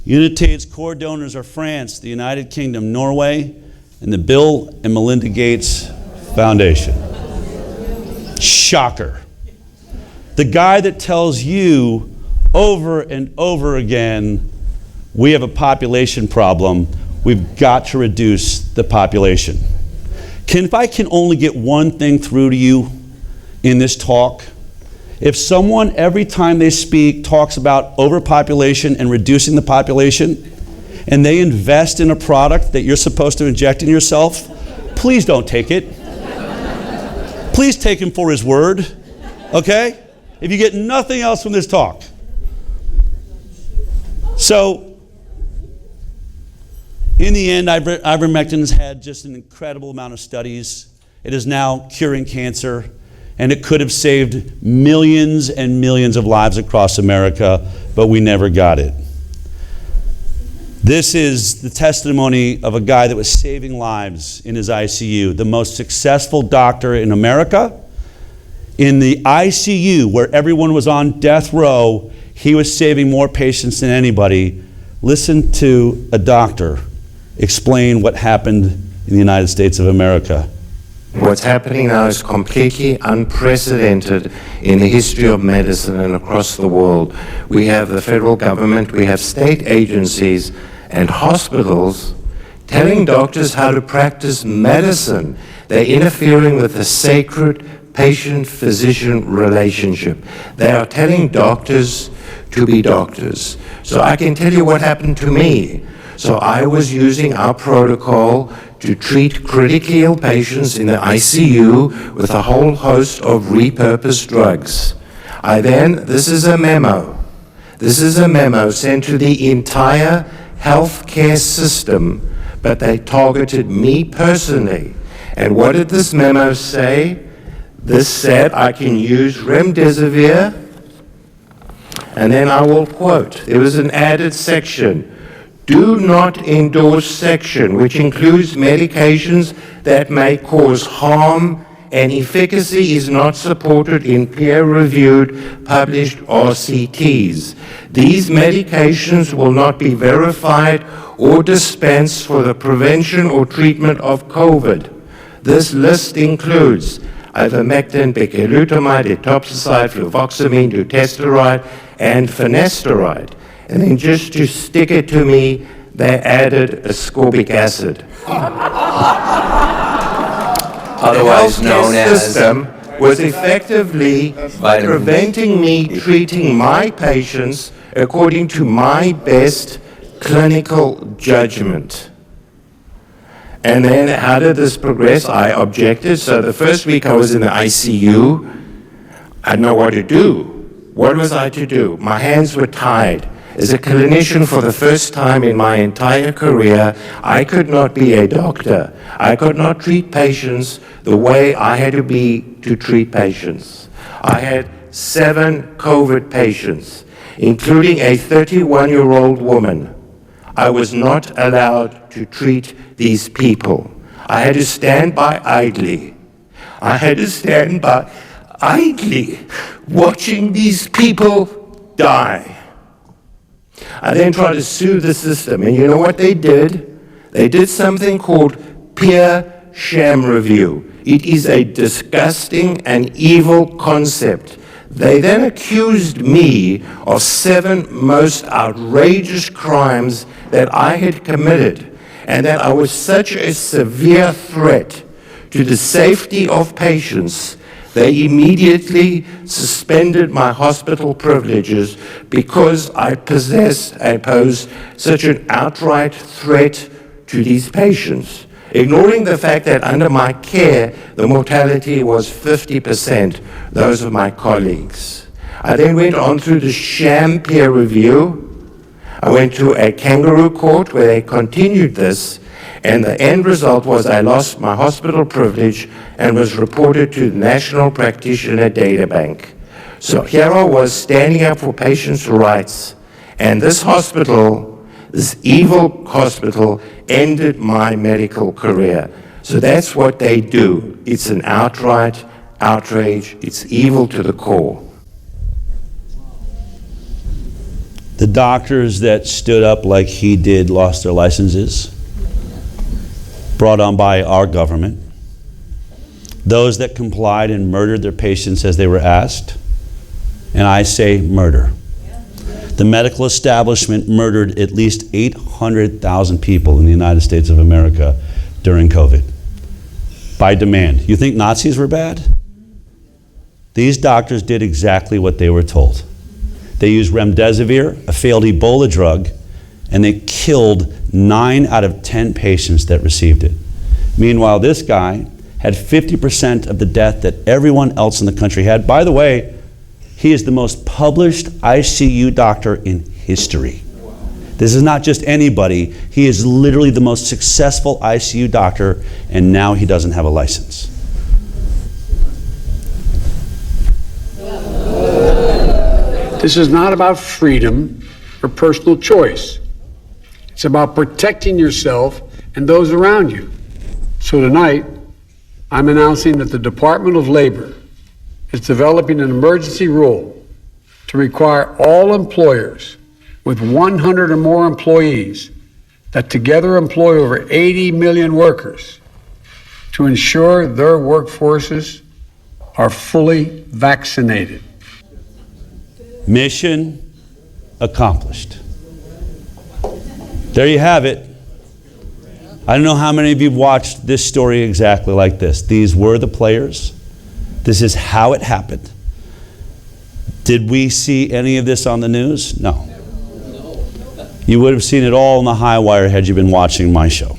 Unitate's core donors are France, the United Kingdom, Norway, and the Bill and Melinda Gates Foundation. Shocker. The guy that tells you over and over again, we have a population problem, we've got to reduce the population. If I can only get one thing through to you in this talk, if someone every time they speak talks about overpopulation and reducing the population, and they invest in a product that you're supposed to inject in yourself, please don't take it. Please take him for his word, okay? If you get nothing else from this talk. So, in the end, ivermectin has had just an incredible amount of studies. It is now curing cancer, and it could have saved millions and millions of lives across America, but we never got it. This is the testimony of a guy that was saving lives in his ICU, the most successful doctor in America. In the ICU, where everyone was on death row, he was saving more patients than anybody. Listen to a doctor explain what happened in the United States of America. What's happening now is completely unprecedented in the history of medicine and across the world. We have the federal government, we have state agencies and hospitals telling doctors how to practice medicine. They're interfering with the sacred patient-physician relationship. They are telling doctors to be doctors. So I can tell you what happened to me. So I was using our protocol to treat critically ill patients in the ICU with a whole host of repurposed drugs. This is a memo. This is a memo sent to the entire healthcare system, but they targeted me personally. And what did this memo say? This said I can use remdesivir, and then I will quote, there was an added section, do not endorse section, which includes medications that may cause harm and efficacy is not supported in peer-reviewed, published RCTs. These medications will not be verified or dispensed for the prevention or treatment of COVID. This list includes ivermectin, bicalutamide, etoposide, fluvoxamine, dutasteride, and finasteride. And then just to stick it to me, they added ascorbic acid. Otherwise known as system was effectively preventing me treating my patients according to my best clinical judgment. And then how did this progress? I objected. So the first week I was in the ICU, I didn't know what to do. What was I to do? My hands were tied. As a clinician for the first time in my entire career, I could not be a doctor. I could not treat patients the way I had to be to treat patients. I had 7 COVID patients, including a 31-year-old woman. I was not allowed to treat these people. I had to stand by idly. I had to stand by idly watching these people die. I then tried to sue the system, and you know what they did? They did something called peer sham review. It is a disgusting and evil concept. They then accused me of 7 most outrageous crimes that I had committed, and that I was such a severe threat to the safety of patients. They immediately suspended my hospital privileges because I posed such an outright threat to these patients, ignoring the fact that under my care, the mortality was 50%, those of my colleagues. I then went on through the sham peer review. I went to a kangaroo court where they continued this, and the end result was I lost my hospital privilege and was reported to the National Practitioner Data Bank. So here I was standing up for patients' rights, and this hospital, this evil hospital, ended my medical career. So that's what they do. It's an outright outrage. It's evil to the core. The doctors that stood up like he did lost their licenses, brought on by our government. Those that complied and murdered their patients as they were asked, and I say murder. The medical establishment murdered at least 800,000 people in the United States of America during COVID by demand. You think Nazis were bad? These doctors did exactly what they were told. They used remdesivir, a failed Ebola drug, and they killed 9 out of 10 patients that received it. Meanwhile, this guy had 50% of the death that everyone else in the country had. By the way, he is the most published ICU doctor in history. This is not just anybody. He is literally the most successful ICU doctor, and now he doesn't have a license. This is not about freedom or personal choice. It's about protecting yourself and those around you. So tonight, I'm announcing that the Department of Labor is developing an emergency rule to require all employers with 100 or more employees that together employ over 80 million workers to ensure their workforces are fully vaccinated. Mission accomplished. There you have it. I don't know how many of you have watched this story exactly like this. These were the players. This is how it happened. Did we see any of this on the news? No. You would have seen it all on the HighWire had you been watching my show.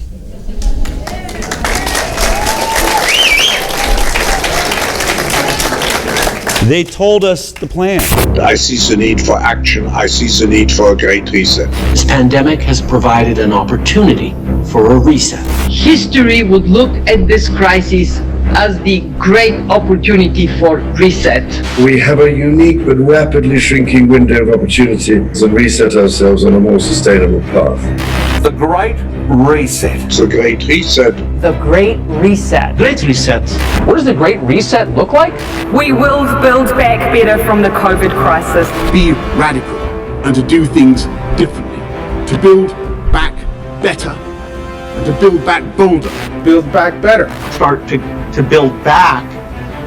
They told us the plan. I see the need for action. I see the need for a great reset. This pandemic has provided an opportunity for a reset. History would look at this crisis as the great opportunity for reset. We have a unique but rapidly shrinking window of opportunity to reset ourselves on a more sustainable path. The Great Reset. The Great Reset. The Great Reset. Great reset. What does the Great Reset look like? We will build back better from the COVID crisis. Be radical and to do things differently. To build back better and to build back bolder. Build back better. Start to build back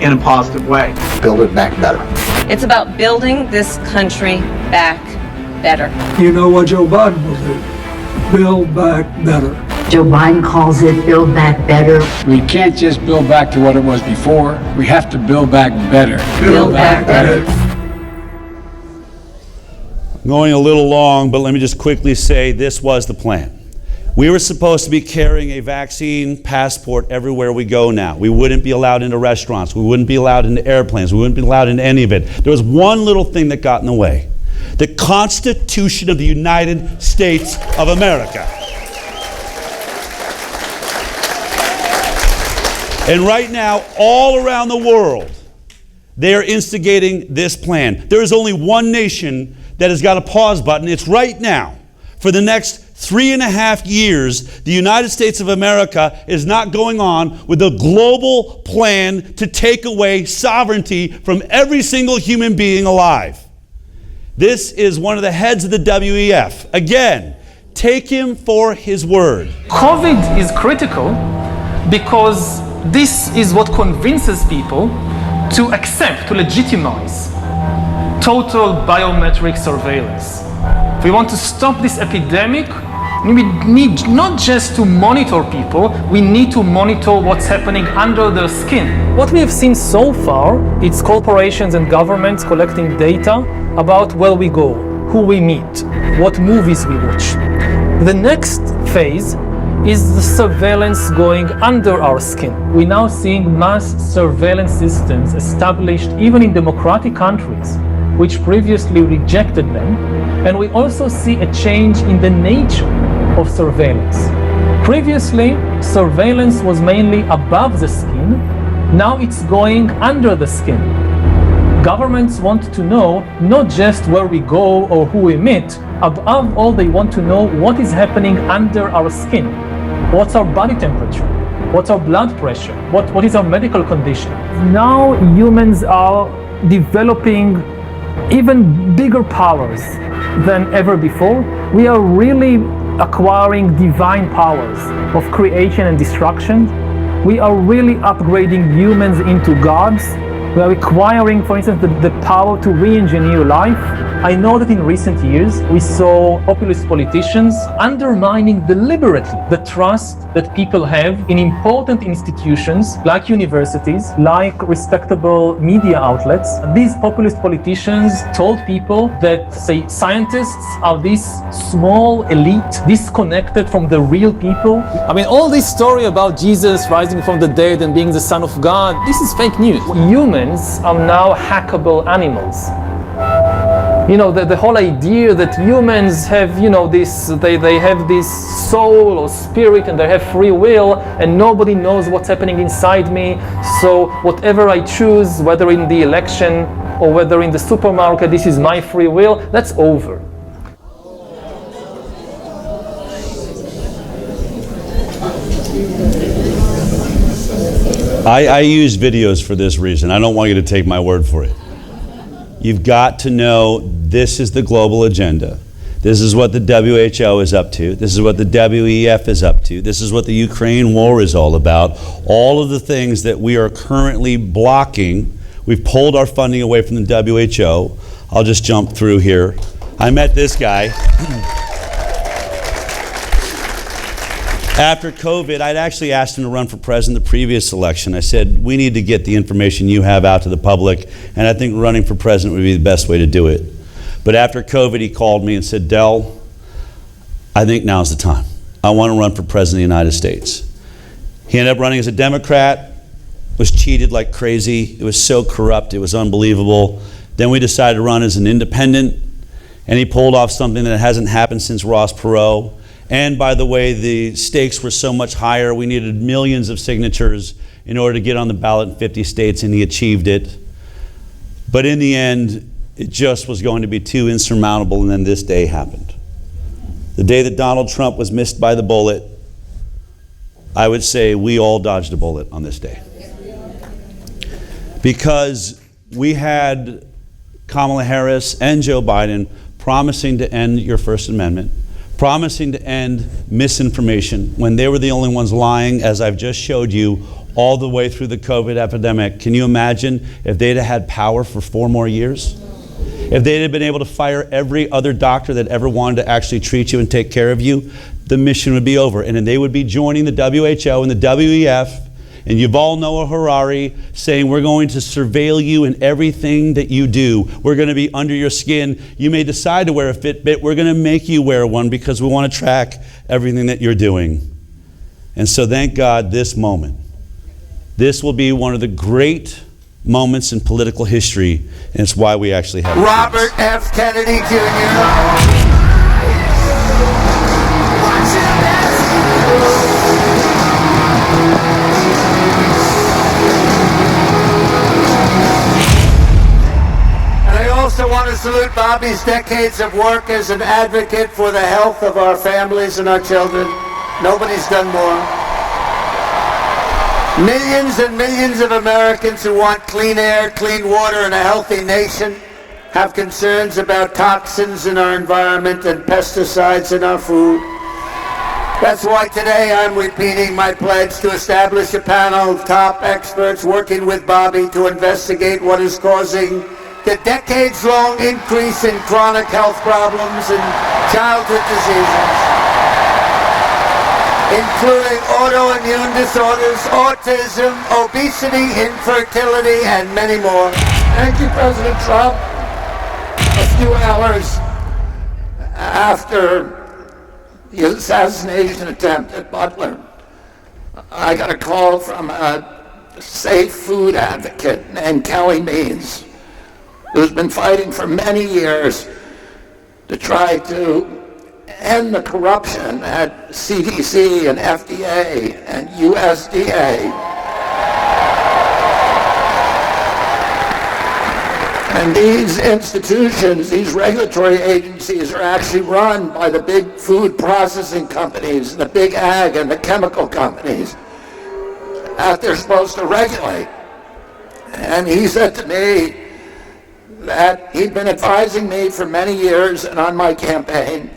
in a positive way. Build it back better. It's about building this country back better. You know what Joe Biden will do? Build back better. Joe Biden calls it build back better. We can't just build back to what it was before. We have to build back better. Build back better. I'm going a little long, but let me just quickly say this was the plan. We were supposed to be carrying a vaccine passport everywhere we go now. We wouldn't be allowed into restaurants. We wouldn't be allowed into airplanes. We wouldn't be allowed into any of it. There was one little thing that got in the way. The Constitution of the United States of America. And right now, all around the world, they are instigating this plan. There is only one nation that has got a pause button. It's right now. For the next 3.5 years, the United States of America is not going on with a global plan to take away sovereignty from every single human being alive. This is one of the heads of the WEF. Again, take him for his word. COVID is critical because this is what convinces people to accept, to legitimize total biometric surveillance. If we want to stop this epidemic, we need not just to monitor people, we need to monitor what's happening under their skin. What we have seen so far, it's corporations and governments collecting data about where we go, who we meet, what movies we watch. The next phase is the surveillance going under our skin. We're now seeing mass surveillance systems established even in democratic countries, which previously rejected them. And we also see a change in the nature of surveillance. Previously, surveillance was mainly above the skin. Now it's going under the skin. Governments want to know not just where we go or who we meet. Above all, they want to know what is happening under our skin. What's our body temperature? What's our blood pressure? What is our medical condition? Now humans are developing even bigger powers than ever before. We are really acquiring divine powers of creation and destruction. We are really upgrading humans into gods. We are acquiring, for instance, the power to re-engineer life. I know that in recent years, we saw populist politicians undermining deliberately the trust that people have in important institutions like universities, like respectable media outlets. These populist politicians told people that, say, scientists are this small elite disconnected from the real people. I mean, all this story about Jesus rising from the dead and being the Son of God, this is fake news. Humans are now hackable animals. You know, the whole idea that humans have, you know, this, they have this soul or spirit and they have free will and nobody knows what's happening inside me. So whatever I choose, whether in the election or whether in the supermarket, this is my free will, that's over. I use videos for this reason. I don't want you to take my word for it. You've got to know this is the global agenda. This is what the WHO is up to. This is what the WEF is up to. This is what the Ukraine war is all about. All of the things that we are currently blocking. We've pulled our funding away from the WHO. I'll just jump through here. I met this guy. After COVID, I'd actually asked him to run for president the previous election. I said, we need to get the information you have out to the public, and I think running for president would be the best way to do it. But after COVID, he called me and said, Del, I think now's the time. I want to run for president of the United States. He ended up running as a Democrat, was cheated like crazy. It was so corrupt, it was unbelievable. Then we decided to run as an independent, and he pulled off something that hasn't happened since Ross Perot. And by the way, the stakes were so much higher, we needed millions of signatures in order to get on the ballot in 50 states, and he achieved it. But in the end, it just was going to be too insurmountable, and then this day happened. The day that Donald Trump was missed by the bullet, I would say we all dodged a bullet on this day. Because we had Kamala Harris and Joe Biden promising to end your First Amendment, promising to end misinformation when they were the only ones lying, as I've just showed you, all the way through the COVID epidemic. Can you imagine if they'd have had power for 4 more years? If they'd have been able to fire every other doctor that ever wanted to actually treat you and take care of you, the mission would be over. And then they would be joining the WHO and the WEF and Yuval Noah Harari saying, we're going to surveil you in everything that you do. We're going to be under your skin. You may decide to wear a Fitbit. We're going to make you wear one because we want to track everything that you're doing. And so thank God this moment. This will be one of the great moments in political history, and it's why we actually have Robert F. Kennedy Jr. I also want to salute Bobby's decades of work as an advocate for the health of our families and our children. Nobody's done more. Millions and millions of Americans who want clean air, clean water, and a healthy nation have concerns about toxins in our environment and pesticides in our food. That's why today I'm repeating my pledge to establish a panel of top experts working with Bobby to investigate what is causing the decades-long increase in chronic health problems and childhood diseases, including autoimmune disorders, autism, obesity, infertility, and many more. Thank you, President Trump. A few hours after the assassination attempt at Butler, I got a call from a safe food advocate named Kelly Means, who's been fighting for many years to try to end the corruption at CDC and FDA and USDA. And these institutions, these regulatory agencies, are actually run by the big food processing companies, the big ag and the chemical companies that they're supposed to regulate. And he said to me that he'd been advising me for many years and on my campaign.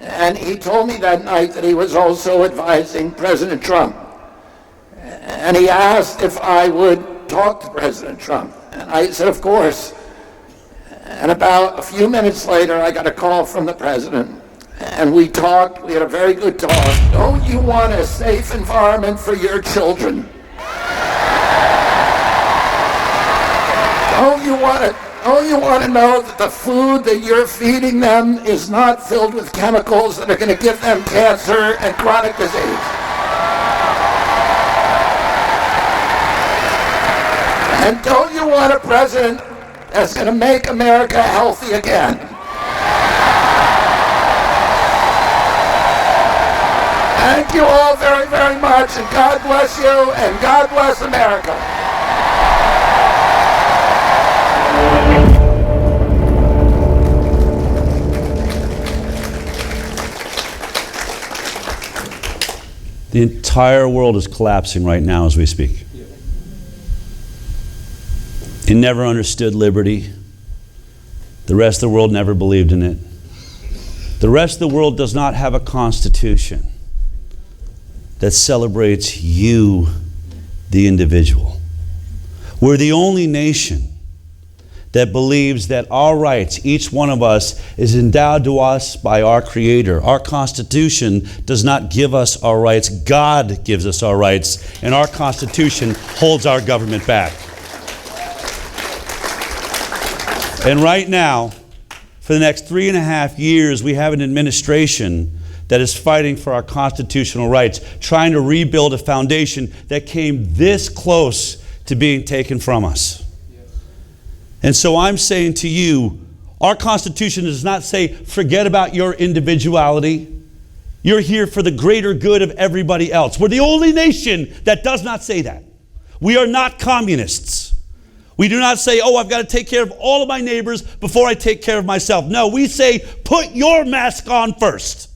And he told me that night that he was also advising President Trump. And he asked if I would talk to President Trump. And I said, of course. And about a few minutes later, I got a call from the president. And we talked, we had a very good talk. Don't you want a safe environment for your children? Don't you want to know that the food that you're feeding them is not filled with chemicals that are going to give them cancer and chronic disease? And don't you want a president that's going to make America healthy again? Thank you all very, very much, and God bless you, and God bless America. The entire world is collapsing right now as we speak. It never understood liberty. The rest of the world never believed in it. The rest of the world does not have a constitution that celebrates you, the individual. We're the only nation that believes that our rights, each one of us, is endowed to us by our Creator. Our Constitution does not give us our rights. God gives us our rights, and our Constitution holds our government back. And right now, for the next 3.5 years, we have an administration that is fighting for our constitutional rights, trying to rebuild a foundation that came this close to being taken from us. And so I'm saying to you, our Constitution does not say, forget about your individuality. You're here for the greater good of everybody else. We're the only nation that does not say that. We are not communists. We do not say, oh, I've got to take care of all of my neighbors before I take care of myself. No, we say, put your mask on first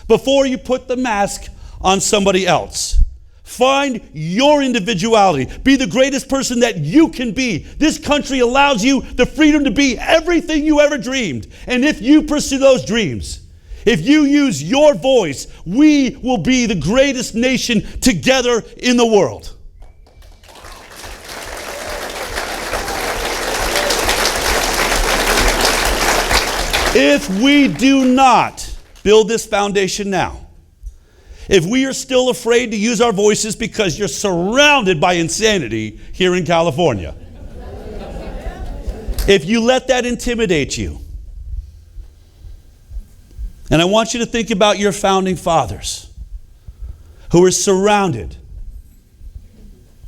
before you put the mask on somebody else. Find your individuality. Be the greatest person that you can be. This country allows you the freedom to be everything you ever dreamed. And if you pursue those dreams, if you use your voice, we will be the greatest nation together in the world. If we do not build this foundation now, if we are still afraid to use our voices because you're surrounded by insanity here in California, if you let that intimidate you, and I want you to think about your founding fathers who were surrounded.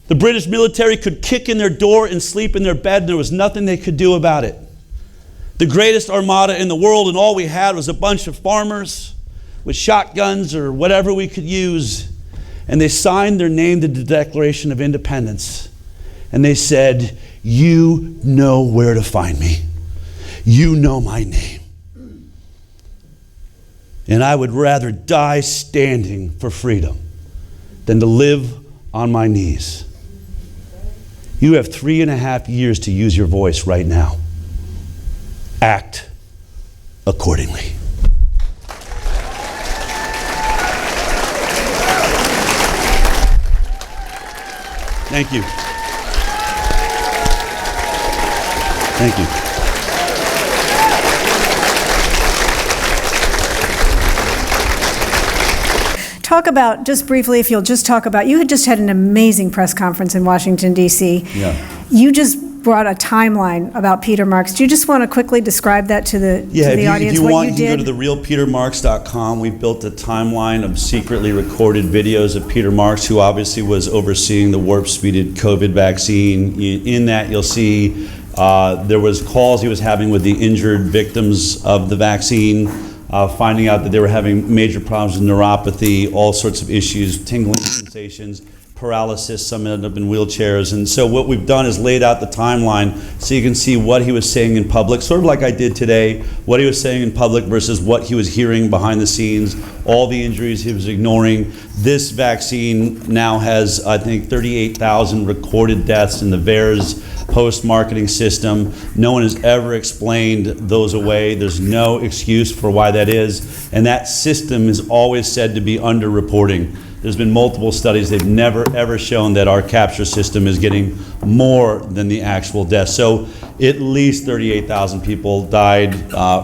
The British military could kick in their door and sleep in their bed, and there was nothing they could do about it. The greatest armada in the world, and all we had was a bunch of farmers with shotguns or whatever we could use, and they signed their name to the Declaration of Independence, and they said, you know where to find me. You know my name. And I would rather die standing for freedom than to live on my knees. You have 3.5 years to use your voice right now. Act accordingly. Thank you. Thank you. Talk about, just briefly, if you'll just talk about, you had just had an amazing press conference in Washington, D.C. Yeah. You just brought a timeline about Peter Marks. Do you just want to quickly describe that to the audience, what you did? You can go to therealpetermarks.com. We built a timeline of secretly recorded videos of Peter Marks, who obviously was overseeing the warp-speeded COVID vaccine. In that, you'll see there was calls he was having with the injured victims of the vaccine, finding out that they were having major problems with neuropathy, all sorts of issues, tingling sensations, paralysis, some ended up in wheelchairs. And so what we've done is laid out the timeline so you can see what he was saying in public, sort of like I did today, what he was saying in public versus what he was hearing behind the scenes, all the injuries he was ignoring. This vaccine now has, I think, 38,000 recorded deaths in the VAERS post-marketing system. No one has ever explained those away. There's no excuse for why that is. And that system is always said to be underreporting. There's been multiple studies. They've never, ever shown that our capture system is getting more than the actual deaths. So at least 38,000 people died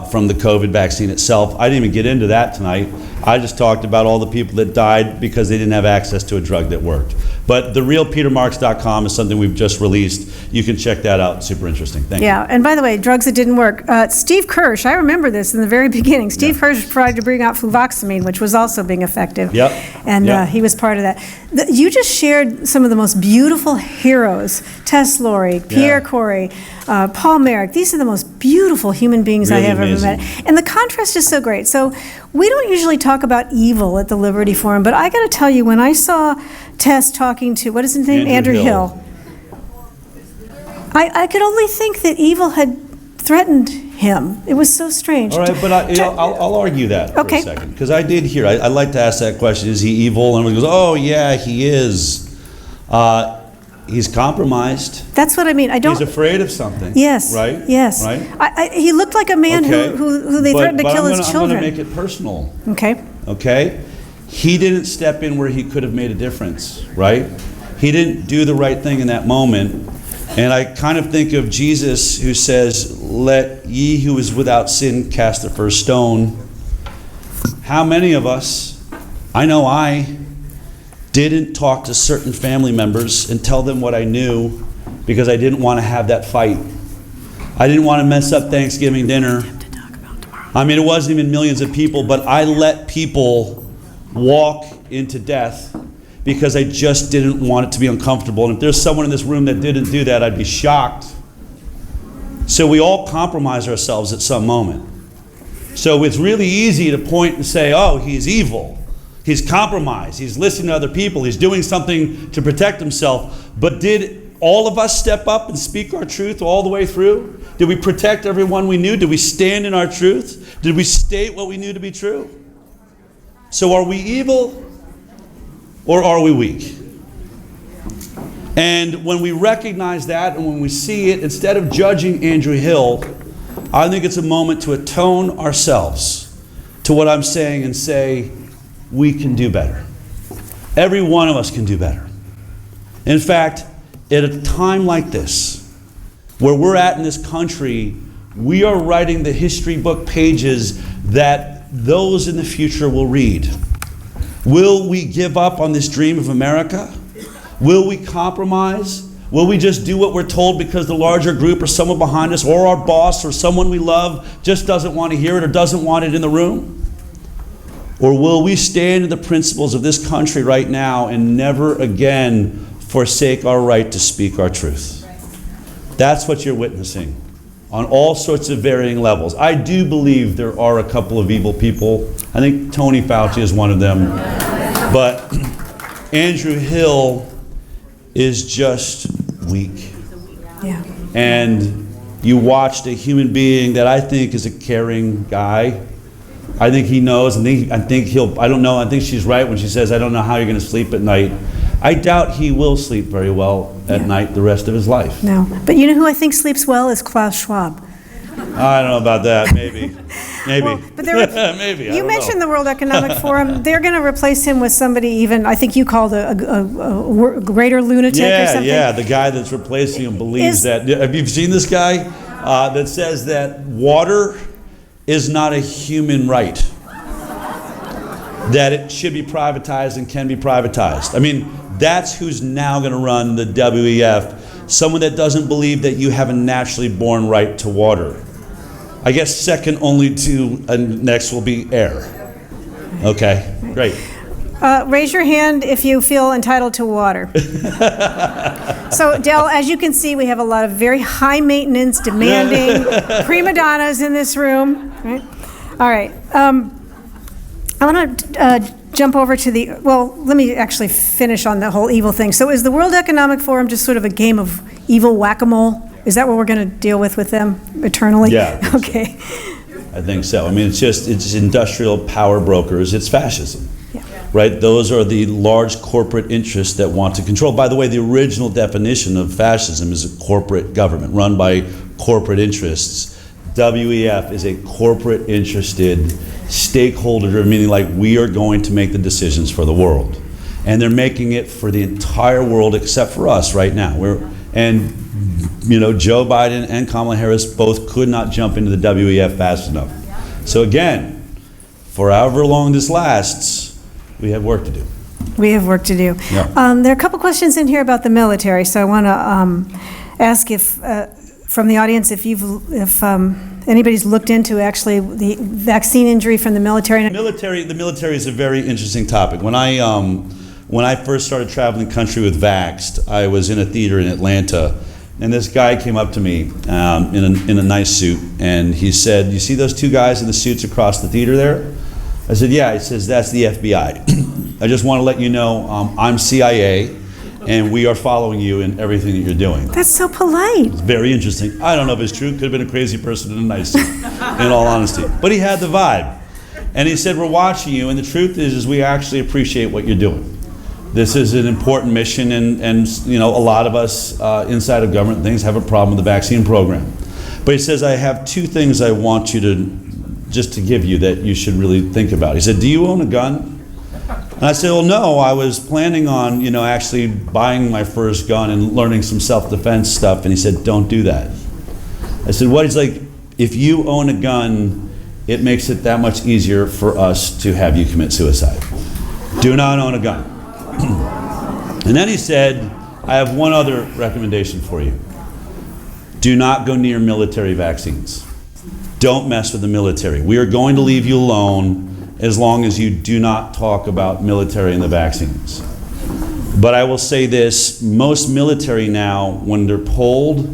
from the COVID vaccine itself. I didn't even get into that tonight. I just talked about all the people that died because they didn't have access to a drug that worked. But therealpetermarks.com is something we've just released. You can check that out. Super interesting. Thank you. Yeah, and by the way, drugs that didn't work. Steve Kirsch, I remember this in the very beginning. Steve Kirsch tried to bring out fluvoxamine, which was also being effective. Yep. And he was part of that. You just shared some of the most beautiful heroes. Tess Lori, Pierre Corey, Paul Merrick. These are the most beautiful human beings I have ever met. And the contrast is so great. So we don't usually talk about evil at the Liberty Forum, but I got to tell you, when I saw Tess talking to, what is his name? Andrew Hill. I could only think that evil had threatened him. It was so strange. All right, but I'll argue that for a second, because I did hear, I like to ask that question, is he evil? And everyone goes, oh yeah, he is. He's compromised. That's what I mean. He's afraid of something. Yes. Right? Yes. Right? He looked like a man who they threatened to kill his children. I'm going to make it personal. Okay. Okay? He didn't step in where he could have made a difference, right? He didn't do the right thing in that moment. And I kind of think of Jesus who says, let ye who is without sin cast the first stone. How many of us, I know I didn't talk to certain family members and tell them what I knew because I didn't want to have that fight. I didn't want to mess up Thanksgiving dinner. I mean, it wasn't even millions of people, but I let people walk into death because I just didn't want it to be uncomfortable. And if there's someone in this room that didn't do that, I'd be shocked. So we all compromise ourselves at some moment. So it's really easy to point and say, oh, he's evil. He's compromised. He's listening to other people. He's doing something to protect himself. But did all of us step up and speak our truth all the way through? Did we protect everyone we knew? Did we stand in our truth? Did we state what we knew to be true? So are we evil or are we weak? And when we recognize that and when we see it, instead of judging Andrew Hill, I think it's a moment to atone ourselves to what I'm saying and say, we can do better. Every one of us can do better. In fact, at a time like this, where we're at in this country, we are writing the history book pages that those in the future will read. Will we give up on this dream of America? Will we compromise? Will we just do what we're told because the larger group or someone behind us or our boss or someone we love just doesn't want to hear it or doesn't want it in the room? Or will we stand in the principles of this country right now and never again forsake our right to speak our truth? That's what you're witnessing on all sorts of varying levels. I do believe there are a couple of evil people. I think Tony Fauci is one of them. But Andrew Hill is just weak. Yeah. And you watched a human being that I think is a caring guy. I think he knows, I think she's right when she says, I don't know how you're going to sleep at night. I doubt he will sleep very well at night the rest of his life. No, but you know who I think sleeps well is Klaus Schwab. I don't know about that, maybe. Well, but maybe. You mentioned the World Economic Forum. They're going to replace him with somebody even, I think you called a greater lunatic or something. Yeah, the guy that's replacing him believes that. Have you seen this guy that says that water is not a human right? That it should be privatized and can be privatized. I mean, that's who's now going to run the WEF. Someone that doesn't believe that you have a naturally born right to water. I guess second only to, next will be air. Okay, great. Raise your hand if you feel entitled to water. So, Del, as you can see, we have a lot of very high maintenance, demanding prima donnas in this room. Right? All right. I want to jump over to let me actually finish on the whole evil thing. So is the World Economic Forum just sort of a game of evil whack-a-mole? Is that what we're going to deal with them eternally? Yeah. Okay. I think so. I mean, it's industrial power brokers. It's fascism. Yeah. Right? Those are the large corporate interests that want to control. By the way, the original definition of fascism is a corporate government run by corporate interests. WEF is a corporate interested stakeholder, meaning like we are going to make the decisions for the world. And they're making it for the entire world except for us right now. Joe Biden and Kamala Harris both could not jump into the WEF fast enough. So again, for however long this lasts, we have work to do. We have work to do. Yeah. There are a couple questions in here about the military, so I want to ask if from the audience if anybody's looked into actually the vaccine injury from the military. The military is a very interesting topic. When I first started traveling the country with Vaxxed, I was in a theater in Atlanta, and this guy came up to me in a nice suit, and he said, "You see those two guys in the suits across the theater there?" I said, "Yeah." He says, "That's the FBI. I just want to let you know I'm CIA, and we are following you in everything that you're doing." That's so polite. It's very interesting. I don't know if it's true. Could have been a crazy person in a nice suit, in all honesty. But he had the vibe. And he said, "We're watching you, and the truth is we actually appreciate what you're doing. This is an important mission, and a lot of us inside of government things have a problem with the vaccine program." But he says, "I have two things I want you to give you that you should really think about." He said, "Do you own a gun?" And I said, well, no, I was planning on, actually buying my first gun and learning some self-defense stuff. And he said, don't do that. I said, what? He's like, if you own a gun, it makes it that much easier for us to have you commit suicide. Do not own a gun. And then he said, I have one other recommendation for you. Do not go near military vaccines. Don't mess with the military. We are going to leave you alone as long as you do not talk about military and the vaccines. But I will say this, most military now, when they're polled,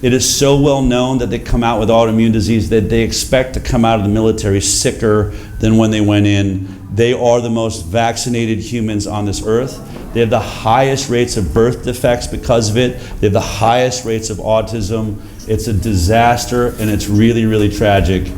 it is so well known that they come out with autoimmune disease that they expect to come out of the military sicker than when they went in. They are the most vaccinated humans on this earth. They have the highest rates of birth defects because of it. They have the highest rates of autism. It's a disaster, and it's really, really tragic.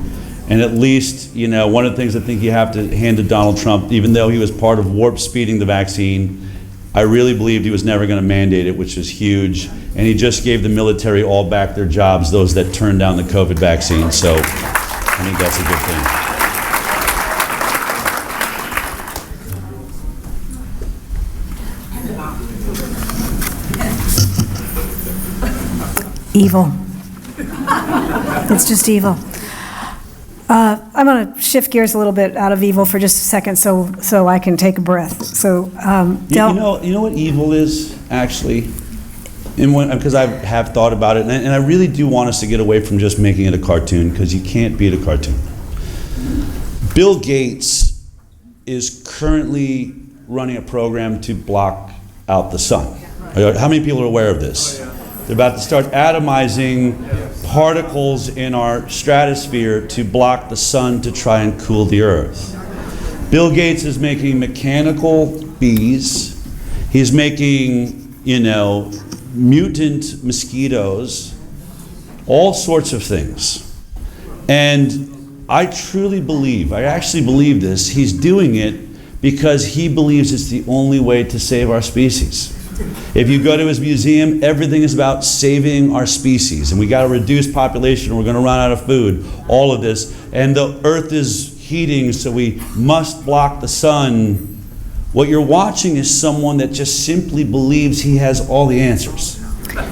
And at least, one of the things I think you have to hand to Donald Trump, even though he was part of warp speeding the vaccine, I really believed he was never going to mandate it, which is huge. And he just gave the military all back their jobs, those that turned down the COVID vaccine. So I think that's a good thing. Evil. It's just evil. I'm going to shift gears a little bit out of evil for just a second, so I can take a breath. So, you know what evil is, actually? Because I have thought about it, and I really do want us to get away from just making it a cartoon, because you can't beat a cartoon. Bill Gates is currently running a program to block out the sun. How many people are aware of this? They're about to start atomizing particles in our stratosphere to block the sun to try and cool the earth. Bill Gates is making mechanical bees. He's making, mutant mosquitoes, all sorts of things. And I actually believe this, he's doing it because he believes it's the only way to save our species. If you go to his museum, everything is about saving our species, and we got to reduce population, or we're going to run out of food, all of this. And the earth is heating, so we must block the sun. What you're watching is someone that just simply believes he has all the answers,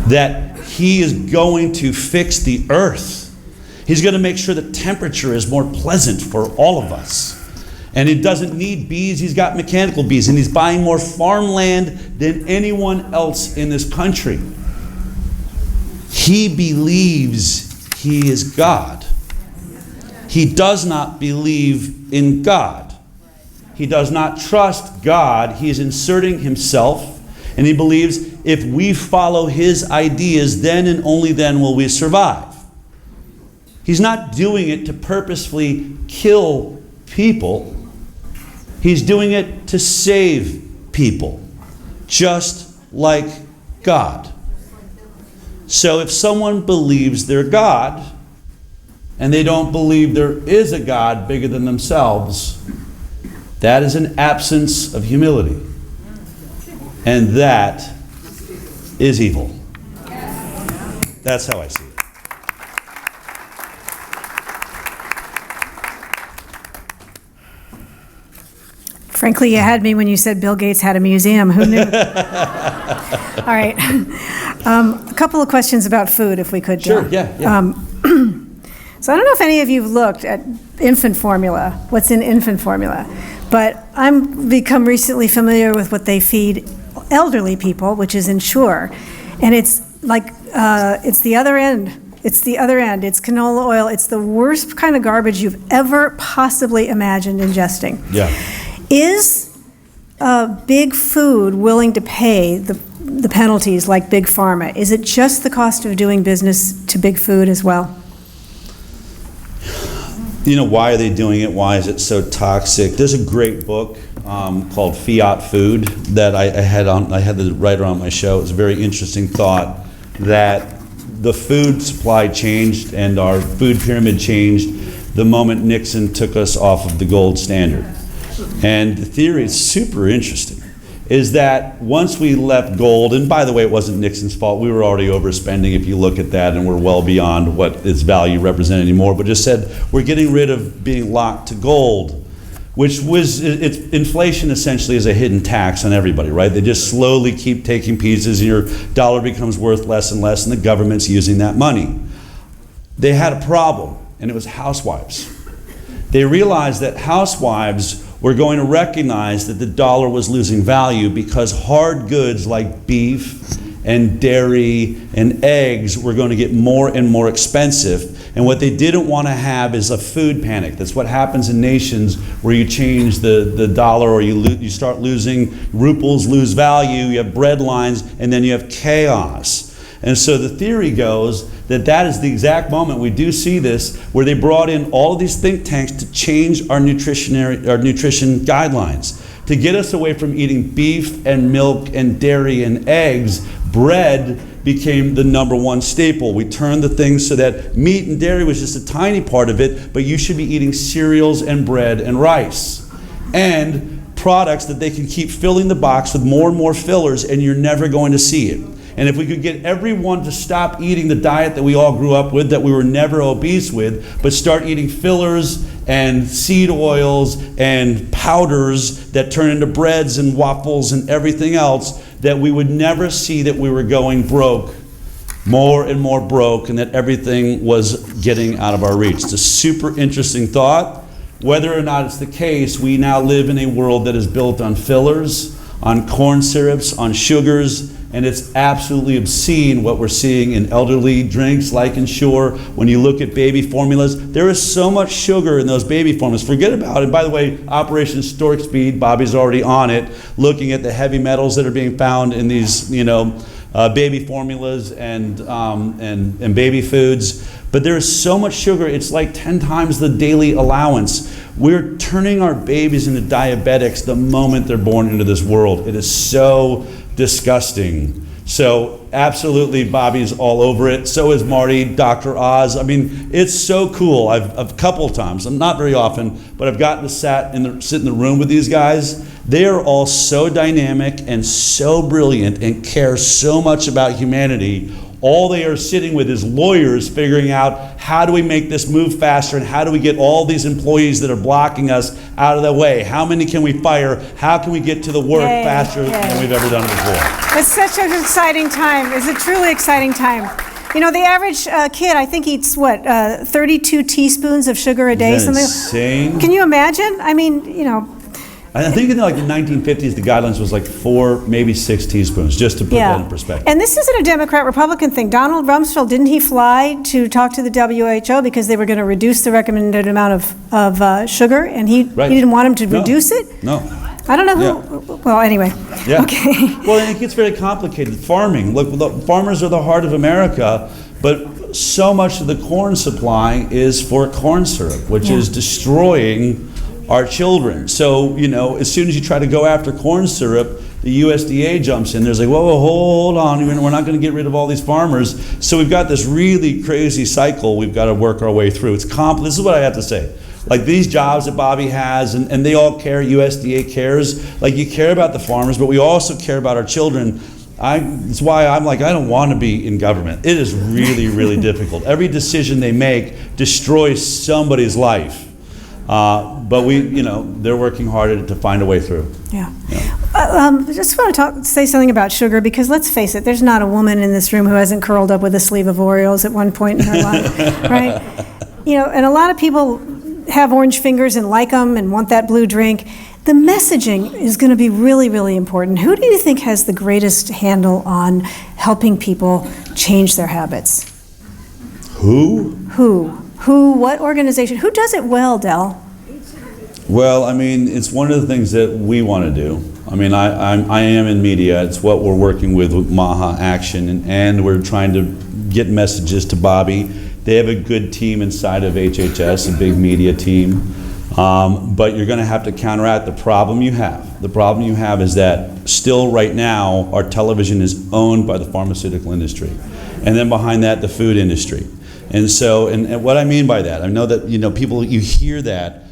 that he is going to fix the earth. He's going to make sure the temperature is more pleasant for all of us. And he doesn't need bees, he's got mechanical bees, and he's buying more farmland than anyone else in this country. He believes he is God. He does not believe in God. He does not trust God. He is inserting himself, and he believes if we follow his ideas, then and only then will we survive. He's not doing it to purposefully kill people. He's doing it to save people, just like God. So if someone believes they're God, and they don't believe there is a God bigger than themselves, that is an absence of humility. And that is evil. That's how I see it. Frankly, you had me when you said Bill Gates had a museum. Who knew? All right. A couple of questions about food, if we could. Sure, yeah. So I don't know if any of you have looked at infant formula, what's in infant formula, but I'm become recently familiar with what they feed elderly people, which is Ensure. And it's like, it's the other end. It's the other end. It's canola oil. It's the worst kind of garbage you've ever possibly imagined ingesting. Yeah. Is Big Food willing to pay the penalties like Big Pharma? Is it just the cost of doing business to Big Food as well? Why are they doing it? Why is it so toxic? There's a great book called Fiat Food that I had the writer on my show. It was a very interesting thought that the food supply changed and our food pyramid changed the moment Nixon took us off of the gold standard. And the theory is super interesting, is that once we left gold, and by the way, it wasn't Nixon's fault, we were already overspending if you look at that, and we're well beyond what its value represented anymore, but just said, we're getting rid of being locked to gold. which was, inflation essentially is a hidden tax on everybody, right? They just slowly keep taking pieces and your dollar becomes worth less and less and the government's using that money. They had a problem, and it was housewives. They realized that housewives were going to recognize that the dollar was losing value because hard goods like beef and dairy and eggs were going to get more and more expensive. And what they didn't want to have is a food panic. That's what happens in nations where you change the dollar or you start losing, ruples lose value, you have bread lines, and then you have chaos. And so the theory goes that that is the exact moment we do see this, where they brought in all of these think tanks to change our nutrition guidelines, to get us away from eating beef and milk and dairy and eggs. Bread became the #1 staple. We turned the things so that meat and dairy was just a tiny part of it, but you should be eating cereals and bread and rice. And products that they can keep filling the box with more and more fillers, and you're never going to see it. And if we could get everyone to stop eating the diet that we all grew up with, that we were never obese with, but start eating fillers and seed oils and powders that turn into breads and waffles and everything else, that we would never see that we were going broke, more and more broke, and that everything was getting out of our reach. It's a super interesting thought. Whether or not it's the case, we now live in a world that is built on fillers, on corn syrups, on sugars, and it's absolutely obscene what we're seeing in elderly drinks like Ensure. When you look at baby formulas, there is so much sugar in those baby formulas. Forget about it. By the way, Operation Stork Speed, Bobby's already on it, looking at the heavy metals that are being found in these, baby formulas and baby foods. But there is so much sugar, it's like 10 times the daily allowance. We're turning our babies into diabetics the moment they're born into this world. It is so disgusting. So absolutely, Bobby's all over it. So is Marty, Dr. Oz. I mean, it's so cool. I've a couple of times, I'm not very often, but I've gotten to sit in the room with these guys. They are all so dynamic and so brilliant and care so much about humanity. All they are sitting with is lawyers figuring out how do we make this move faster and how do we get all these employees that are blocking us out of the way? How many can we fire? How can we get to the work faster than we've ever done before? It's such an exciting time. It's a truly exciting time. You know, the average kid, I think, eats 32 teaspoons of sugar a day. Isn't that insane? Can you imagine? I mean, I think in like the 1950s, the guidelines was like 4, maybe 6 teaspoons, just to put that in perspective. And this isn't a Democrat-Republican thing. Donald Rumsfeld, didn't he fly to talk to the WHO because they were going to reduce the recommended amount of sugar, and he didn't want him to reduce it? No. I don't know who. Well, anyway. Yeah. Okay. Well, and it gets very complicated. Farming. Look, the farmers are the heart of America, but so much of the corn supply is for corn syrup, which is destroying our children. So, as soon as you try to go after corn syrup, the USDA jumps in. There's like, whoa, hold on, we're not going to get rid of all these farmers. So we've got this really crazy cycle we've got to work our way through. This is what I have to say. Like these jobs that Bobby has, and they all care, USDA cares. Like you care about the farmers, but we also care about our children. That's why I'm like, I don't want to be in government. It is really, really difficult. Every decision they make destroys somebody's life. But they're working hard to find a way through. Yeah. I just want to say something about sugar, because let's face it, there's not a woman in this room who hasn't curled up with a sleeve of Oreos at one point in her life, right? And a lot of people have orange fingers and like them and want that blue drink. The messaging is going to be really, really important. Who do you think has the greatest handle on helping people change their habits? Who? What organization? Who does it well, Del? Well, I mean, it's one of the things that we want to do. I mean, I am in media. It's what we're working with MAHA Action, and we're trying to get messages to Bobby. They have a good team inside of HHS, a big media team. But you're going to have to counteract the problem you have. The problem you have is that still right now, our television is owned by the pharmaceutical industry. And then behind that, the food industry. And so, and what I mean by that, I know that, people, you hear that.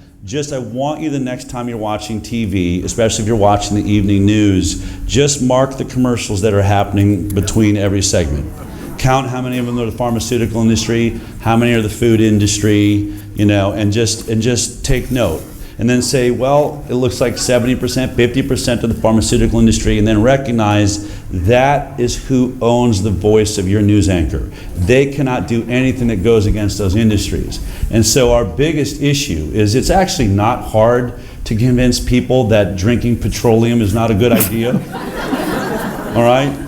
I want you the next time you're watching TV, especially if you're watching the evening news, just mark the commercials that are happening between every segment. Count how many of them are the pharmaceutical industry, how many are the food industry, and just take note. and then say, well, it looks like 70%, 50% of the pharmaceutical industry, and then recognize that is who owns the voice of your news anchor. They cannot do anything that goes against those industries. And so our biggest issue is it's actually not hard to convince people that drinking petroleum is not a good idea. All right?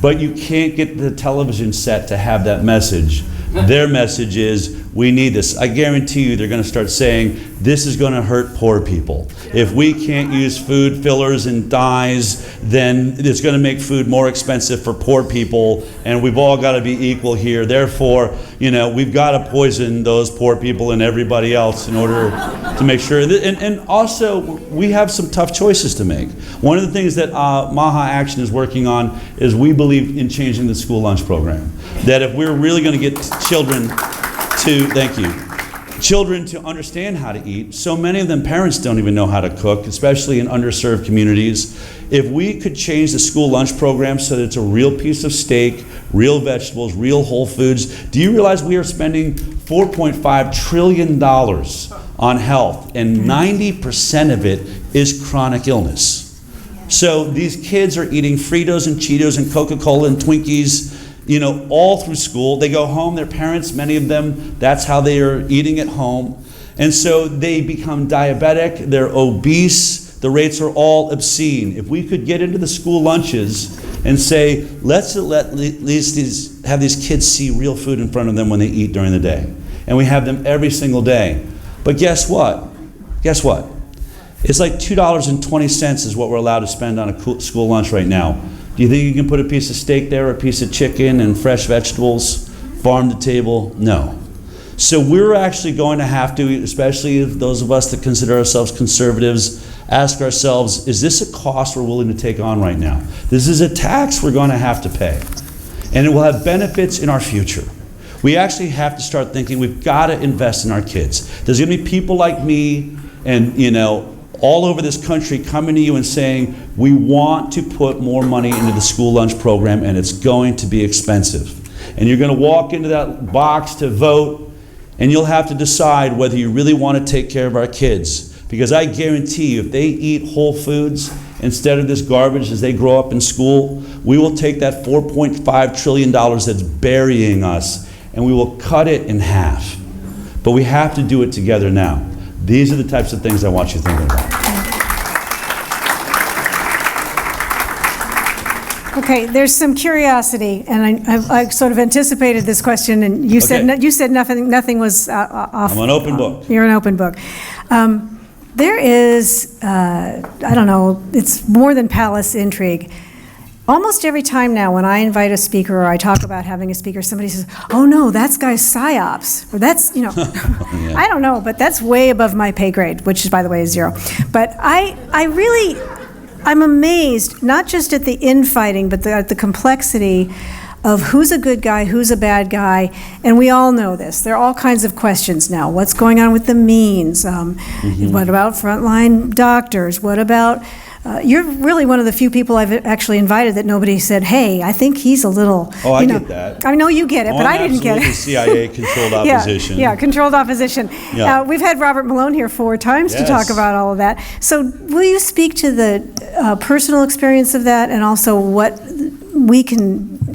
But you can't get the television set to have that message. Their message is, we need this. I guarantee you they're going to start saying, this is going to hurt poor people. If we can't use food fillers and dyes, then it's going to make food more expensive for poor people, and we've all got to be equal here. Therefore, we've got to poison those poor people and everybody else in order to make sure that, and also we have some tough choices to make. One of the things that MAHA Action is working on is we believe in changing the school lunch program. That if we're really going to get children to understand how to eat. So many of them, parents don't even know how to cook, especially in underserved communities. If we could change the school lunch program so that it's a real piece of steak, real vegetables, real whole foods. Do you realize we are spending $4.5 trillion on health, and 90% of it is chronic illness? So these kids are eating Fritos and Cheetos and Coca-Cola and Twinkies, all through school. They go home, their parents, many of them, that's how they are eating at home. And so they become diabetic, they're obese, the rates are all obscene. If we could get into the school lunches and say, let's at least have these kids see real food in front of them when they eat during the day. And we have them every single day. But guess what? It's like $2.20 is what we're allowed to spend on a school lunch right now. Do you think you can put a piece of steak there, a piece of chicken and fresh vegetables, farm to table? No. So we're actually going to have to, especially those of us that consider ourselves conservatives, ask ourselves, is this a cost we're willing to take on right now? This is a tax we're going to have to pay. And it will have benefits in our future. We actually have to start thinking we've got to invest in our kids. There's going to be people like me and, all over this country coming to you and saying, we want to put more money into the school lunch program and it's going to be expensive. And you're going to walk into that box to vote and you'll have to decide whether you really want to take care of our kids. Because I guarantee you, if they eat whole foods instead of this garbage as they grow up in school, we will take that $4.5 trillion that's burying us and we will cut it in half. But we have to do it together now. These are the types of things I want you thinking about. Okay, there's some curiosity, and I sort of anticipated this question, and you said nothing was off. I'm an open book. You're an open book. There is, I don't know, it's more than palace intrigue. Almost every time now when I invite a speaker or I talk about having a speaker, somebody says, oh no, that's guy's psyops. Or that's, yeah. I don't know, but that's way above my pay grade, which is, by the way, is 0. But I'm amazed, not just at the infighting, but at the complexity of who's a good guy, who's a bad guy, and we all know this. There are all kinds of questions now. What's going on with the means? What about frontline doctors? What about... you're really one of the few people I've actually invited that nobody said, hey, I think he's a little... Oh, I get that. I know you get it, but I didn't get it. CIA-controlled opposition. Yeah, controlled opposition. Yeah. We've had Robert Malone here 4 times to talk about all of that. So will you speak to the personal experience of that and also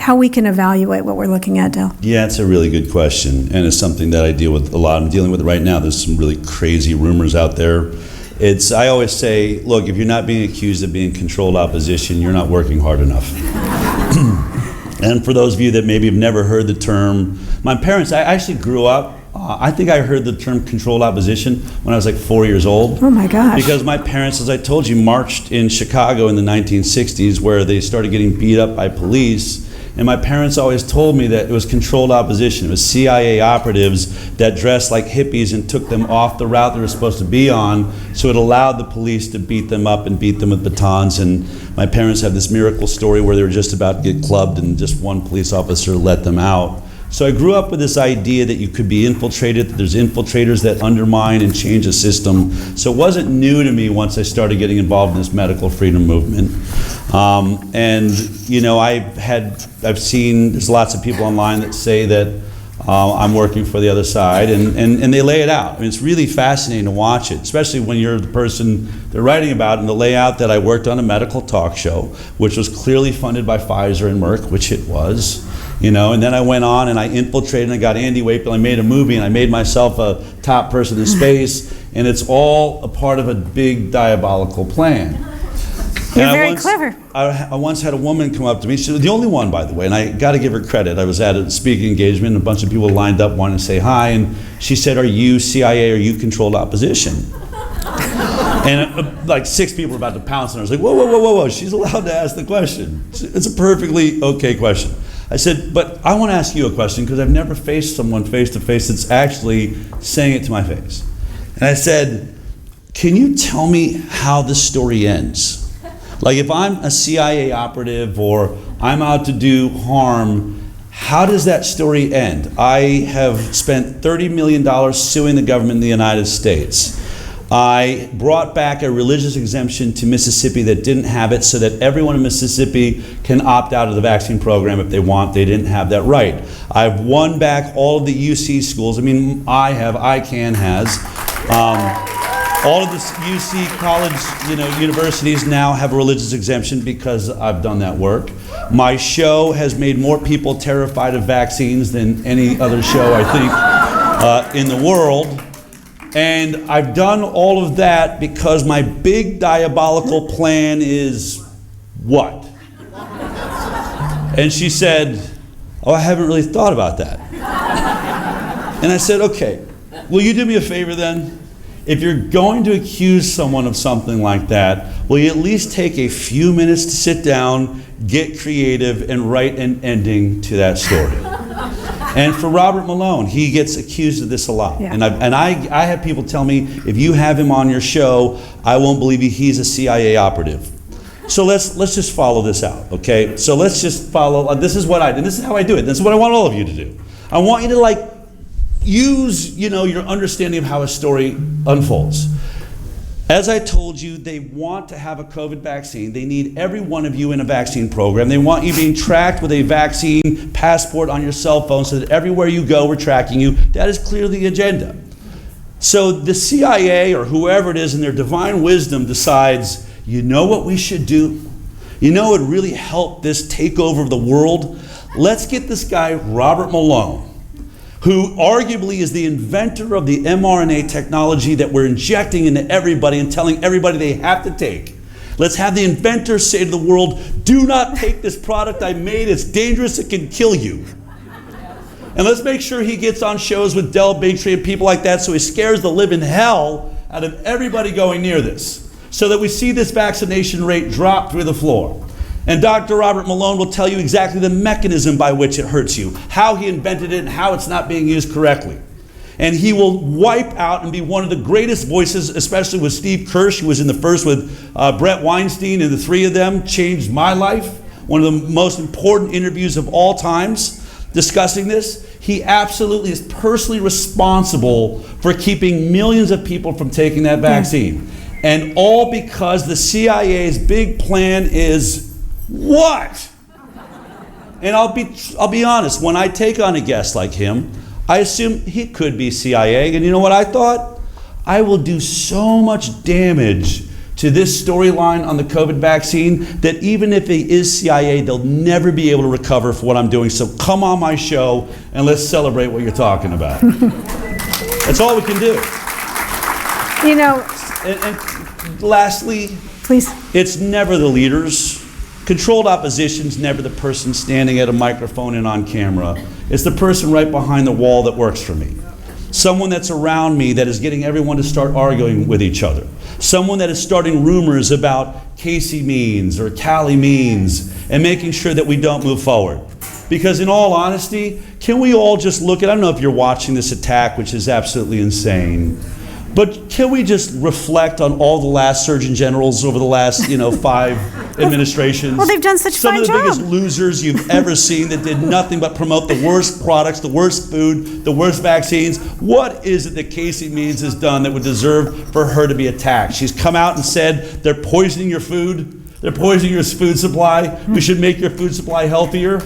how we can evaluate what we're looking at, Del? Yeah, it's a really good question, and it's something that I deal with a lot. I'm dealing with it right now. There's some really crazy rumors out there. I always say, look, if you're not being accused of being controlled opposition, you're not working hard enough. And for those of you that maybe have never heard the term, my parents, I actually grew up, I think I heard the term controlled opposition when I was like 4 years old. Oh my gosh. Because my parents, as I told you, marched in Chicago in the 1960s where they started getting beat up by police. And my parents always told me that it was controlled opposition. It was CIA operatives that dressed like hippies and took them off the route they were supposed to be on, so it allowed the police to beat them up and beat them with batons. And my parents have this miracle story where they were just about to get clubbed and just one police officer let them out. So I grew up with this idea that you could be infiltrated, that there's infiltrators that undermine and change a system. So it wasn't new to me once I started getting involved in this medical freedom movement. And you know, I've seen, there's lots of people online that say that I'm working for the other side, and they lay it out. I mean, it's really fascinating to watch it, especially when you're the person they're writing about, and the layout that I worked on a medical talk show, which was clearly funded by Pfizer and Merck, which it was, you know, and then I went on and I infiltrated and I got Andy Wakefield, I made a movie and I made myself a top person in space, and it's all a part of a big diabolical plan. You're very clever. I once had a woman come up to me. She was the only one, by the way, and I got to give her credit. I was at a speaking engagement, and a bunch of people lined up wanting to say hi, and she said, "Are you CIA? Are you controlled opposition?" And like 6 people were about to pounce, and I was like, "Whoa, whoa, whoa, whoa, whoa! She's allowed to ask the question. It's a perfectly okay question." I said, "But I want to ask you a question because I've never faced someone face to face that's actually saying it to my face." And I said, "Can you tell me how this story ends? Like if I'm a CIA operative or I'm out to do harm, how does that story end? I have spent $30 million suing the government in the United States. I brought back a religious exemption to Mississippi that didn't have it so that everyone in Mississippi can opt out of the vaccine program if they want. They didn't have that right. I've won back all of the UC schools. I mean, ICANN has. All of the UC college, universities now have a religious exemption because I've done that work. My show has made more people terrified of vaccines than any other show, I think, in the world. And I've done all of that because my big diabolical plan is what?" And she said, "Oh, I haven't really thought about that." And I said, "Okay, will you do me a favor then? If you're going to accuse someone of something like that, will you at least take a few minutes to sit down, get creative, and write an ending to that story?" And for Robert Malone, he gets accused of this a lot. Yeah. And I have people tell me, if you have him on your show, I won't believe he's a CIA operative. So let's just follow this out, okay? So let's just follow, this is what I did, this is how I do it, this is what I want all of you to do. I want you to use, your understanding of how a story unfolds. As I told you, they want to have a COVID vaccine. They need every one of you in a vaccine program. They want you being tracked with a vaccine passport on your cell phone so that everywhere you go, we're tracking you. That is clearly the agenda. So the CIA or whoever it is in their divine wisdom decides, you know what we should do? You know what would really help this takeover of the world? Let's get this guy, Robert Malone, who arguably is the inventor of the mRNA technology that we're injecting into everybody and telling everybody they have to take. Let's have the inventor say to the world, do not take this product I made, it's dangerous, it can kill you. And let's make sure he gets on shows with Bigtree and people like that so he scares the living hell out of everybody going near this, so that we see this vaccination rate drop through the floor. And Dr. Robert Malone will tell you exactly the mechanism by which it hurts you, how he invented it and how it's not being used correctly. And he will wipe out and be one of the greatest voices, especially with Steve Kirsch, who was in the first with Brett Weinstein, and the three of them changed my life. One of the most important interviews of all times discussing this. He absolutely is personally responsible for keeping millions of people from taking that vaccine. And all because the CIA's big plan is what? And I'll be honest, when I take on a guest like him, I assume he could be CIA, and you know what I thought? I will do so much damage to this storyline on the COVID vaccine that even if he is CIA, they'll never be able to recover for what I'm doing. So come on my show and let's celebrate what you're talking about. That's all we can do. And lastly, please, it's never the leaders. Controlled opposition's never the person standing at a microphone and on camera. It's the person right behind the wall that works for me. Someone that's around me that is getting everyone to start arguing with each other. Someone that is starting rumors about Casey means or Callie means and making sure that we don't move forward. Because in all honesty, can we all just look at, I don't know if you're watching this attack, which is absolutely insane, but can we just reflect on all the last Surgeon Generals over the last, 5 administrations? Well, they've done such a fine job. Some of the biggest losers you've ever seen that did nothing but promote the worst products, the worst food, the worst vaccines. What is it that Casey Means has done that would deserve for her to be attacked? She's come out and said, they're poisoning your food. They're poisoning your food supply. We should make your food supply healthier.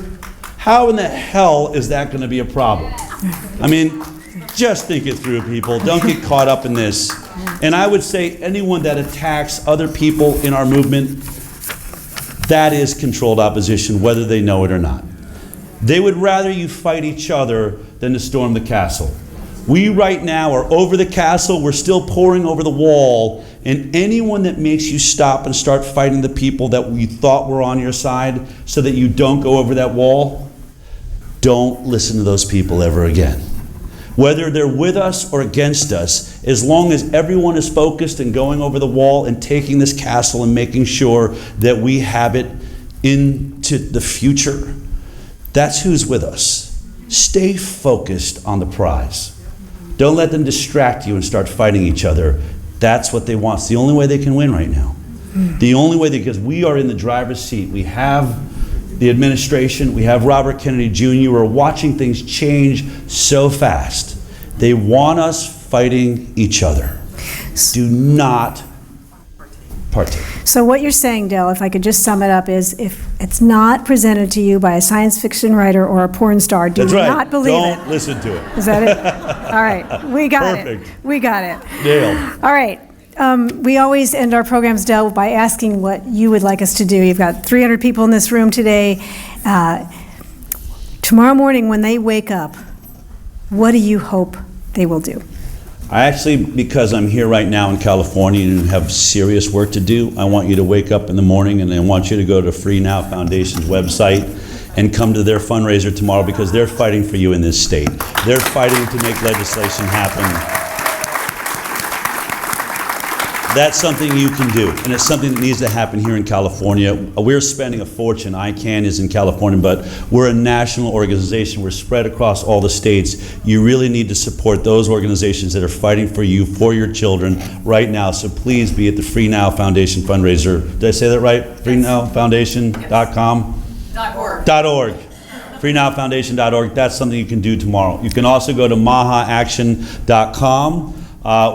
How in the hell is that going to be a problem? I mean, just think it through, people. Don't get caught up in this. And I would say anyone that attacks other people in our movement, that is controlled opposition, whether they know it or not. They would rather you fight each other than to storm the castle. We right now are over the castle, we're still pouring over the wall, and anyone that makes you stop and start fighting the people that we thought were on your side so that you don't go over that wall, don't listen to those people ever again. Whether they're with us or against us, as long as everyone is focused and going over the wall and taking this castle and making sure that we have it into the future, that's who's with us. Stay focused on the prize. Don't let them distract you and start fighting each other. That's what they want. It's the only way they can win right now. The only way, because we are in the driver's seat. We have the administration, we have Robert Kennedy Jr. We're watching things change so fast. They want us fighting each other. Do not partake. So what you're saying, Dale, if I could just sum it up, is if it's not presented to you by a science fiction writer or a porn star, do not believe it. Don't listen to it. Is that it? All right, we got it. We got it. Dale. All right. We always end our programs, Dale, by asking what you would like us to do. You've got 300 people in this room today. Tomorrow morning when they wake up, what do you hope they will do? I actually, because I'm here right now in California and have serious work to do, I want you to wake up in the morning and I want you to go to Free Now Foundation's website and come to their fundraiser tomorrow, because they're fighting for you in this state. They're fighting to make legislation happen. That's something you can do, and it's something that needs to happen here in California. We're spending a fortune. ICANN is in California, but we're a national organization. We're spread across all the states. You really need to support those organizations that are fighting for you, for your children right now. So please be at the Free Now Foundation fundraiser. Did I say that right? FreeNowFoundation.com? .org. FreeNowFoundation.org. That's something you can do tomorrow. You can also go to MAHAaction.com.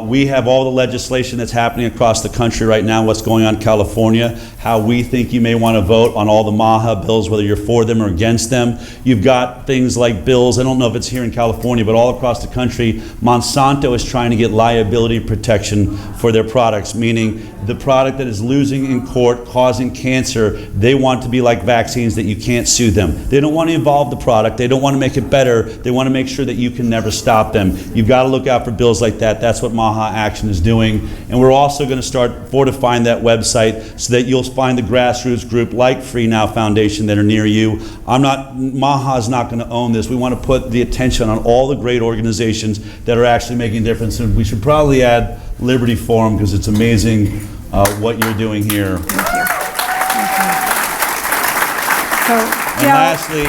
We have all the legislation that's happening across the country right now, what's going on in California, how we think you may want to vote on all the MAHA bills, whether you're for them or against them. You've got things like bills, I don't know if it's here in California, but all across the country, Monsanto is trying to get liability protection for their products, meaning the product that is losing in court, causing cancer, they want to be like vaccines that you can't sue them. They don't want to evolve the product, they don't want to make it better, they want to make sure that you can never stop them. You've got to look out for bills like that. That's what MAHA Action is doing. And we're also going to start fortifying that website so that you'll find the grassroots group like Free Now Foundation that are near you. MAHA is not going to own this. We want to put the attention on all the great organizations that are actually making a difference. And we should probably add Liberty Forum, because it's amazing what you're doing here. Thank you. Thank you. And lastly,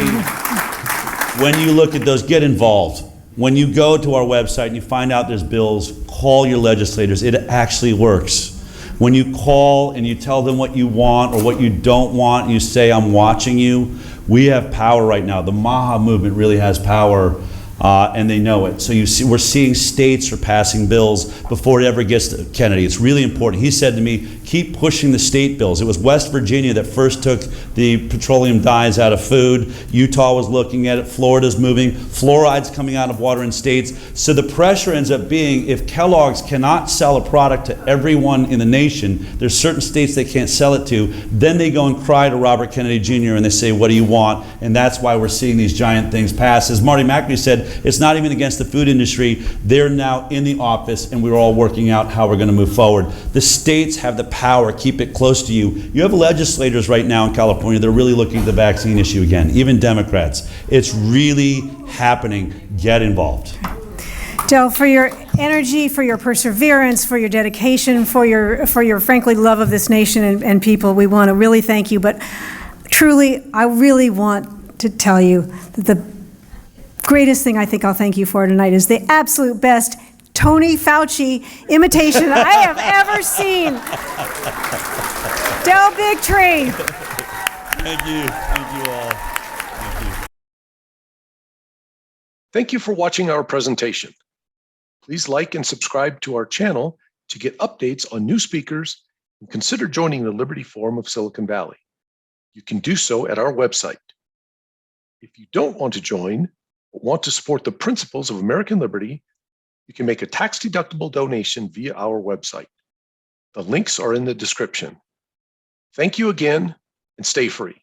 when you look at those, get involved. When you go to our website and you find out there's bills, call your legislators. It actually works. When you call and you tell them what you want or what you don't want, and you say, I'm watching you, we have power right now. The MAHA movement really has power, and they know it. So you see, we're seeing states are passing bills before it ever gets to Kennedy. It's really important. He said to me, keep pushing the state bills. It was West Virginia that first took the petroleum dyes out of food. Utah was looking at it. Florida's moving. Fluoride's coming out of water in states. So the pressure ends up being, if Kellogg's cannot sell a product to everyone in the nation, there's certain states they can't sell it to, then they go and cry to Robert Kennedy Jr. and they say, what do you want? And that's why we're seeing these giant things pass. As Marty McAfee said, it's not even against the food industry. They're now in the office and we're all working out how we're going to move forward. The states have the power. Keep it close to you. You have legislators right now in California that are really looking at the vaccine issue again, even Democrats. It's really happening. Get involved. Del, for your energy, for your perseverance, for your dedication, for your frankly love of this nation and people, we want to really thank you. But truly, I really want to tell you that the greatest thing I think I'll thank you for tonight is the absolute best Tony Fauci imitation I have ever seen. Del Bigtree. Thank you. Thank you all. Thank you. Thank you for watching our presentation. Please like and subscribe to our channel to get updates on new speakers, and consider joining the Liberty Forum of Silicon Valley. You can do so at our website. If you don't want to join, but want to support the principles of American liberty, you can make a tax-deductible donation via our website. The links are in the description. Thank you again, and stay free.